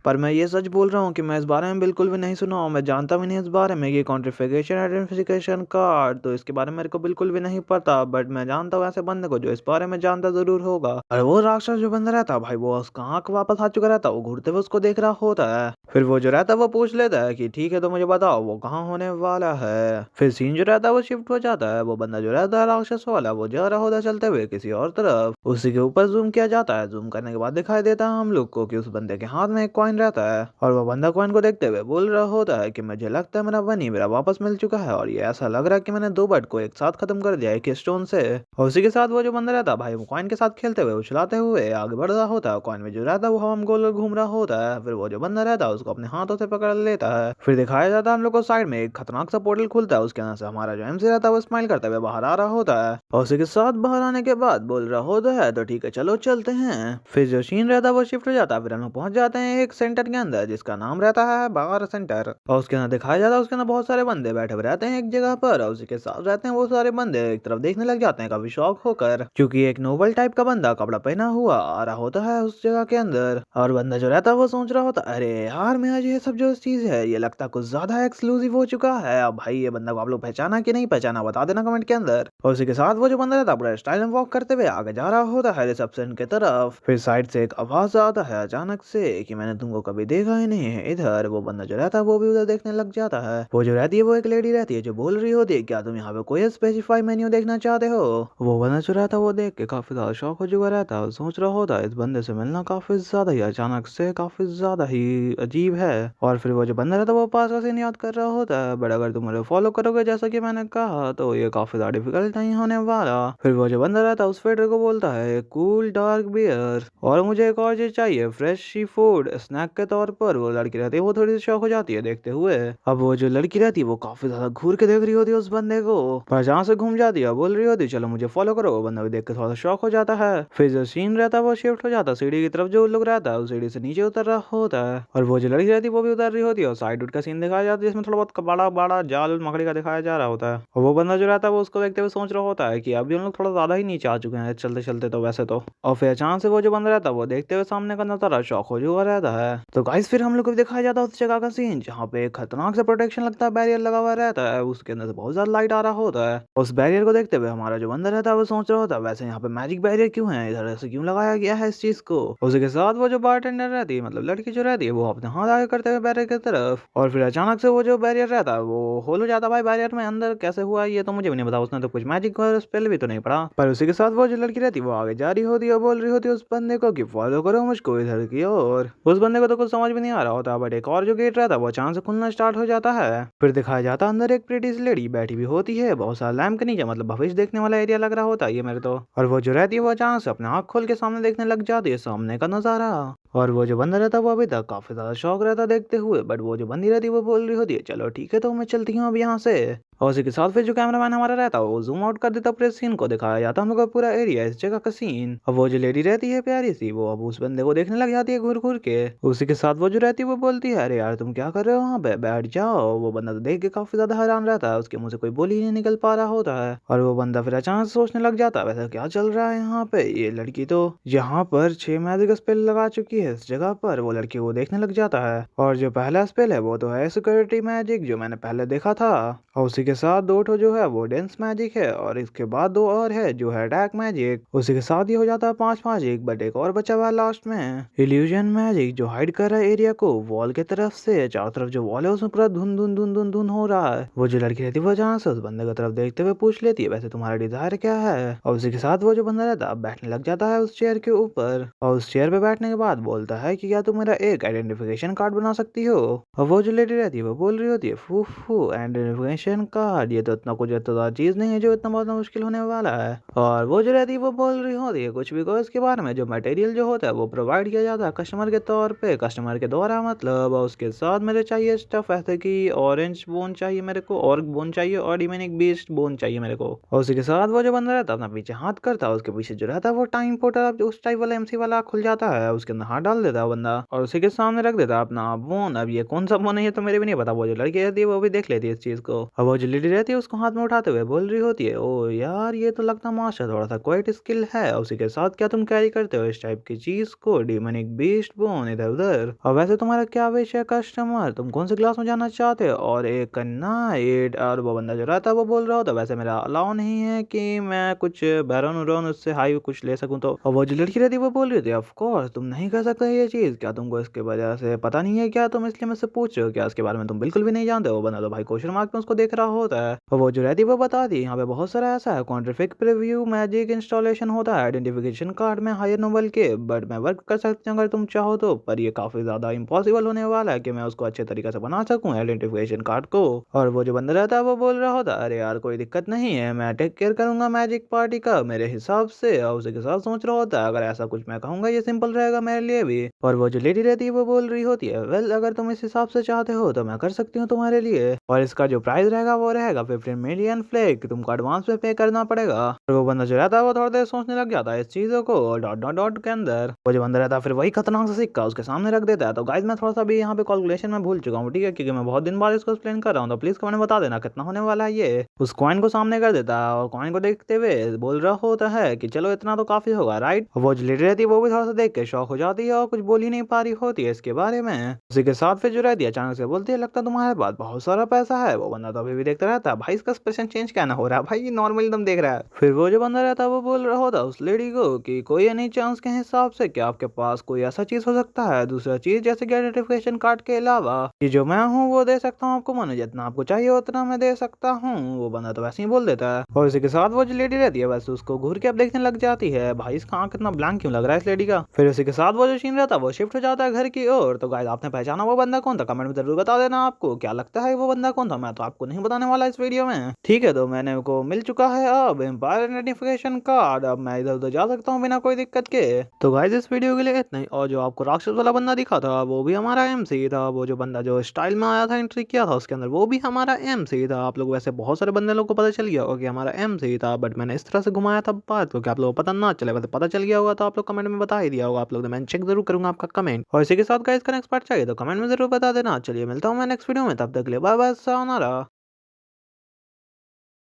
पर मैं ये सच बोल रहा हूँ कि मैं इस बारे में बिल्कुल भी नहीं सुना हूँ, मैं जानता भी नहीं इस बारे में, ये कॉन्ट्रिफिकेशन आइडेंटिफिकेशन कार्ड तो इसके बारे में मेरे को बिल्कुल भी नहीं पता। बट मैं जानता हूँ ऐसे बंदे को जो इस बारे में जानता जरूर होगा। और वो राक्षस जो बंदा रहता भाई, वो उसका आंख वापस आ चुका रहता, वो घूरते हुए उसको देख रहा होता है। फिर वो जो रहता है वो पूछ लेता है कि ठीक है तो मुझे बताओ वो कहाँ होने वाला है। फिर सीन जो रहता है वो शिफ्ट हो जाता है, वो बंदा जो रहता है राक्षस वाला वो जा रहा होता है चलते हुए किसी और तरफ। उसी के ऊपर जूम किया जाता है, जूम करने के बाद दिखाई देता है हम लोग को कि उस बंदे के हाथ में एक कॉइन रहता है और वो बंदा कॉइन को देखते हुए बोल रहा होता है कि मुझे लगता है मेरा बनी मेरा वापस मिल चुका है और ये ऐसा लग रहा है कि मैंने 2 बट को एक साथ खत्म कर दिया एक स्टोन से। और उसी के साथ वो जो बंदा रहता है भाई, वो कॉइन के साथ खेलते हुए उछलाते हुए आगे बढ़ रहा होता है। कॉइन में जो रहता है वो हवा में गोल गोल घूम रहा होता है। फिर वो जो बंदा रहता है उसको अपने हाथों से पकड़ लेता है। फिर दिखाया जाता है हम लोग को साइड में एक खतरनाक सा पोर्टल खुलता है, उसके अंदर से हमारा जो एमसी रहता है वो स्माइल करते हुए बाहर आ रहा होता है। और उसी के साथ बाहर आने के बाद बोल रहा होता है तो ठीक है चलो चलते हैं। फिर जो सीन रहता है वो शिफ्ट हो जाता है, फिर हम लोग पहुंच जाते हैं एक सेंटर के अंदर जिसका नाम रहता है बार सेंटर। और उसके अंदर दिखाया जाता है उसके अंदर बहुत सारे बंदे बैठे हुए रहते हैं एक जगह पर और उसी के साथ रहते हैं वो सारे बंदे एक तरफ देखने लग जाते हैं काफी शौक होकर, क्योंकि एक नोबल टाइप का बंदा कपड़ा पहना हुआ आ रहा होता है उस जगह के अंदर। और बंदा जो रहता है वो सोच रहा होता है अरे यार मैं आज ये सब जो चीज है ये लगता कुछ ज्यादा एक्सक्लूसिव हो चुका है। अब भाई ये बंदा को आप लोग पहचाना कि नहीं पहचाना बता देना कमेंट के अंदर। और उसी के साथ वो जो बंदा रहता है पूरा स्टाइल में वॉक करते हुए आगे जा रहा होता है रिसेप्शन की तरफ। फिर साइड से एक आवाज आता है अचानक से कि मैंने तुमको कभी देखा ही नहीं है इधर। वो बंदा जो रहता है वो भी उधर देखने लग जाता है। वो जो रहती है वो एक लेडी रहती है जो बोल रही होती है क्या तुम यहाँ पे कोई स्पेसिफाई मेन्यू देखना चाहते हो। वो बंदा जो रहता है वो देख के काफी ज्यादा शौक हो चुका रहता है और सोच रहा होता है इस बंदे से मिलना काफी ज्यादा ही अचानक से काफी ज्यादा ही अजीब है। और फिर वो जो बंदा रहता है वो पास का सीन याद कर रहा होता है, बट अगर तुम मुझे फॉलो करोगे जैसा कि मैंने कहा तो ये काफी ज्यादा डिफिकल्ट नहीं होने वाला। फिर वो जो बंदा रहता है उस फेडर को बोलता है कूल डार्क बियर और मुझे एक और चीज चाहिए फ्रेश सी फूड स्नैक के तौर पर। वो लड़की रहती है वो थोड़ी सी शौक हो जाती है देखते हुए। अब वो जो लड़की रहती है वो काफी ज्यादा घूर के देख रही होती है उस बंदे को, पर जहाँ से घूम जाती है बोल रही होती है चलो मुझे फॉलो करो। वो बंदा भी देख के थोड़ा शौक हो जाता है। फिर जो सीन रहता है वो शिफ्ट हो जाता है सीढ़ी की तरफ, जो लोग रहता है उस सीढ़ी से नीचे उतर रहा होता है और वो जो लड़की रहती है वो भी उतर रही होती है और साइड उठ का सीन दिखाया जाता है जिसमें थोड़ा बहुत बड़ा बड़ा जाल मकड़ी का दिखाया जा रहा होता है। और वो बंदा जो रहता है वो उसको देखते हुए सोच रहा होता है कि अभी हम लोग थोड़ा ज्यादा ही नीचे आ चुके हैं चलते चलते तो वैसे तो। और फिर अचानक से वो जो बंदा रहता है वो देखते हुए सामने का नजारा शौक हो चुका रहता है। तो गाइस फिर हम लोग को भी दिखाया जाता है उस जगह का सीन जहाँ पे एक खतरनाक सा प्रोटेक्शन लगता है बैरियर लगा हुआ रहता है, उसके अंदर से बहुत ज्यादा लाइट आ रहा होता है। उस बैरियर को देखते हुए हमारा जो बंदा रहता है वो सोच रहा होता है वैसे यहाँ पे मैजिक बैरियर क्यों है, इधर ऐसे क्यों लगाया गया है इस चीज को। उसी के साथ वो जो बारटेंडर रहती है मतलब लड़की जो रहती है वो अपने हाथ आगे करते हुए बैरियर की तरफ, और फिर अचानक से वो जो बैरियर रहता है वो होल हो जाता है। भाई बैरियर में अंदर कैसे हुआ ये तो मुझे भी नहीं पता, उसने तो कुछ मैजिक और स्पेल भी तो नहीं पढ़ा। पर उसी के साथ वो जो लड़की रहती है वो आगे जा रही होती है, बोल रही होती है उस बंदे को कि फॉलो करो मुझको इधर की ओर। उस बंदे को तो कुछ समझ में नहीं आ रहा होता, बट एक और जो गेट रहता है वो अचानक से खुलना स्टार्ट हो जाता है। फिर दिखाया जाता है अंदर एक प्रीटी सी लेडी बैठी हुई होती है बहुत सारा लैम्प के नीचे, मतलब भविष्य देखने वाला एरिया लग रहा होता है ये मेरे तो। और वो जो रहती है वो अचानक से अपने आँख खोल के सामने देखने लग जाती है सामने का नजारा। और वो जो बंदा रहता है वो अभी तक काफी ज्यादा शौक रहता है देखते हुए, बट वो जो बंदी रहती है वो बोल रही होती है चलो ठीक है तो मैं चलती हूँ अब यहाँ से। और उसी के साथ फिर जो कैमरामैन हमारा रहता है वो जूम आउट कर देता पूरे सीन को, दिखाया जाता हम लोग का पूरा एरिया इस जगह का सीन। अब वो जो लेडी रहती है प्यारी सी वो अब उस बंदे को देखने लग जाती है घूर घूर के। उसी के साथ वो जो रहती है वो बोलती है अरे यार तुम क्या कर रहे हो वहाँ पे, बैठ जाओ। वो बंदा तो देख के काफी ज्यादा हैरान रहता है, उसके मुंह से कोई बोली ही नहीं निकल पा रहा होता है। और वो बंदा फिर अचानक से सोचने लग जाता है वैसे क्या चल रहा है यहाँ पे, ये लड़की तो यहाँ पर 6 मैजिक स्पेल लगा चुकी है इस जगह पर। वो लड़की को देखने लग जाता है और जो पहला स्पेल है वो तो है सिक्योरिटी मैजिक जो मैंने पहले देखा था, और उसी के साथ 2 ठो जो है वो डेंस मैजिक है और इसके बाद 2 और है जो है अटैक मैजिक। उसी के साथ ही हो जाता है 5 मैजिक, बट एक और बचा हुआ है लास्ट में इल्यूजन मैजिक जो हाइड कर रहा है एरिया को वॉल के तरफ से। चारों तरफ जो वॉल है उसमें पूरा धुन धुन धुन धुन धुन हो रहा है। वो जो लड़की रहती है वो जहाँ से उस बंदे की तरफ देखते हुए पूछ लेती है वैसे तुम्हारा डिजायर क्या है। और उसी के साथ वो जो बंदा रहता है बैठने लग जाता है उस चेयर के ऊपर, और उस चेयर पे बैठने के बाद बोलता है कि क्या तुम मेरा एक आइडेंटिफिकेशन कार्ड बना सकती हो। और वो जो लेडी रहती है वो बोल रही होती है फूफू आइडेंटिफिकेशन कार्ड, ये तो इतना कुछ इतना चीज नहीं है जो इतना बहुत मुश्किल होने वाला है। और वो जो रहती है वो बोल रही होती है कुछ भी को इसके बारे में, जो मटेरियल जो होता है वो प्रोवाइड किया जाता है कस्टमर के तौर पे, कस्टमर के द्वारा मतलब। और उसके साथ मेरे चाहिए स्टफ ऐसे कि ऑरेंज बोन चाहिए मेरे को, और बोन चाहिए और डिमोनिक बीस्ट बोन चाहिए मेरे को। और उसी के साथ वो जो बंदा रहता है अपना पीछे हाथ करता है, उसके पीछे जो रहता है वो टाइम पोर्टल उस टाइप वाला एमसी वाला खुल जाता है, उसके अंदर हाथ डाल देता है बंदा और उसी के सामने रख देता है अपना बोन। अब ये कौन सा बोन है ये तो मेरे भी नहीं पता, वो जो लड़की रहती है वो भी देख लेती है इस चीज को। अब वो जो जो लेडी रहती है उसको हाथ में उठाते हुए बोल रही होती है, ओ यार ये तो लगता मास्टर थोड़ा सा क्वाइट स्किल है। उसी के साथ क्या तुम कैरी करते हो इस टाइप की चीज को, डिमोनिक बीस्ट बोन इधर उधर। और वैसे तुम्हारा क्या विश है कस्टमर, तुम कौन सी क्लास में जाना चाहते हो? और एक नाइट। और वो बंदा जो रहता है वो बोल रहा होता है, वैसे मेरा अलाउ नहीं है कि मैं कुछ बैरन उरन उससे हाई कुछ ले सकूं तो। और वो जो लड़की रहती है वो बोल रही थी, ऑफ कोर्स तुम नहीं कर सकते ये चीज, क्या तुमको इसके वजह से पता नहीं है क्या, तुम इसलिए मुझसे पूछ रहे हो क्या, इसके बारे में तुम बिल्कुल भी नहीं जानते हो। बंदा तो भाई क्वेश्चन मार्क में उसको देख रहा होता है। और वो जो रहती है वो बता दी, यहाँ पे बहुत सारा ऐसा है कॉन्ट्रिफिक प्रीव्यू मैजिक इंस्टॉलेशन होता है आइडेंटिफिकेशन कार्ड में हायर नोबल के, बट मैं वर्क कर सकती हूँ अगर तुम चाहो तो, पर ये काफी ज्यादा इम्पॉसिबल होने वाला है कि मैं उसको अच्छे तरीके से बना सकूं आइडेंटिफिकेशन कार्ड को। और वो जो बंदा रहता है वो बोल रहा होता है, अरे यार कोई दिक्कत नहीं है, मैं टेक केयर करूंगा मैजिक पार्टी का मेरे हिसाब से। और उसी के साथ सोच रहा होता है, अगर ऐसा कुछ मैं कहूंगा ये सिंपल रहेगा मेरे लिए भी। और वो जो लेडी रहती है वो बोल रही होती है, वेल अगर तुम इस हिसाब से चाहते हो तो मैं कर सकती हूँ तुम्हारे लिए, और इसका जो प्राइस रहेगा वो रहेगा 15 मिलियन फ्लैग, तुमको एडवांस में पे करना पड़ेगा। और वो बंदा जो रहता है वो थोड़ा देर सोचने लग जाता है इस चीजों को, डॉट डॉट डॉट के अंदर वो जो बंदा रहता है फिर वही खतरनाक सा सिक्का उसके सामने रख देता है। तो गाइज मैं थोड़ा सा भी यहाँ पे कैलकुलेशन में भूल चुका हूँ, ठीक है, क्योंकि मैं बहुत दिन बाद इसको एक्सप्लेन कर रहा हूँ, तो प्लीज कमेंट में बता देना कितना होने वाला है ये। उस कॉइन को सामने कर देता है और कॉइन को देखते हुए बोल रहा होता है कि चलो इतना तो काफी होगा राइट। वो जो लेडी रहती है वो भी थोड़ा सा देख के शॉक हो जाती है और कुछ बोल ही नहीं पा रही होती है इसके बारे में। उसी के साथ फिर जो रहती है अचानक से बोलती है, लगता है तुम्हारे पास बहुत सारा पैसा है। वो बंदा तो अभी भी देखता रहता है, भाई इसका एक्सप्रेशन चेंज क्या ना हो रहा है, भाई नॉर्मली तुम देख रहा है। फिर वो जो बंदा रहता है वो बोल रहा होता है उस लेडी को कि कोई एनी चांस के हिसाब से क्या आपके पास कोई ऐसा चीज हो सकता है, दूसरा चीज जैसे कि आइडेंटिफिकेशन कार्ड के अलावा कि जो मैं हूँ वो दे सकता हूँ आपको, मानो जितना आपको चाहिए उतना मैं दे सकता हूँ। वो बंदा तो वैसे ही बोल देता है और इसी के साथ वो जो लेडी रहती है वैसे उसको घूर के अब देखने लग जाती है, भाई इसका आंख कितना ब्लैंक क्यों लग रहा है इस लेडी का। फिर उसी के साथ वो जो सीन रहता है वो शिफ्ट हो जाता है घर की ओर। तो गाइस आपने पहचाना वो बंदा कौन था, कमेंट में जरूर बता देना आपको क्या लगता है वो बंदा कौन था, मैं तो आपको नहीं बताने वाला इस वीडियो में, ठीक है। तो मैंने को मिल चुका है अब एम्पायर आइडेंटिफिकेशन कार्ड, अब मैं इधर उधर जा सकता हूँ बिना कोई दिक्कत के। तो गाइस इस वीडियो के लिए इतना ही। और जो आपको राक्षस वाला बंदा दिखा था वो भी हमारा एमसी था, वो जो बंदा जो स्टाइल में आया था एंट्री किया था उसके अंदर वो भी हमारा एमसी था। आप लोग वैसे बहुत सारे बंदे लोग को पता चल गया होगा कि हमारा एमसी था, बट मैंने इस तरह से घुमाया था बात क्योंकि आप लोगों को पता ना चले, वैसे पता चल गया होगा तो आप लोग कमेंट में बता ही दिया होगा आप लोग ने, मैं चेक जरूर करूंगा आपका कमेंट। और इसी के साथ गाइस का नेक्स्ट पार्ट चाहिए तो कमेंट में जरूर बता देना। चलिए मिलता हूँ मैं नेक्स्ट वीडियो में, तब तक के लिए बाय बाय, सायोनारा।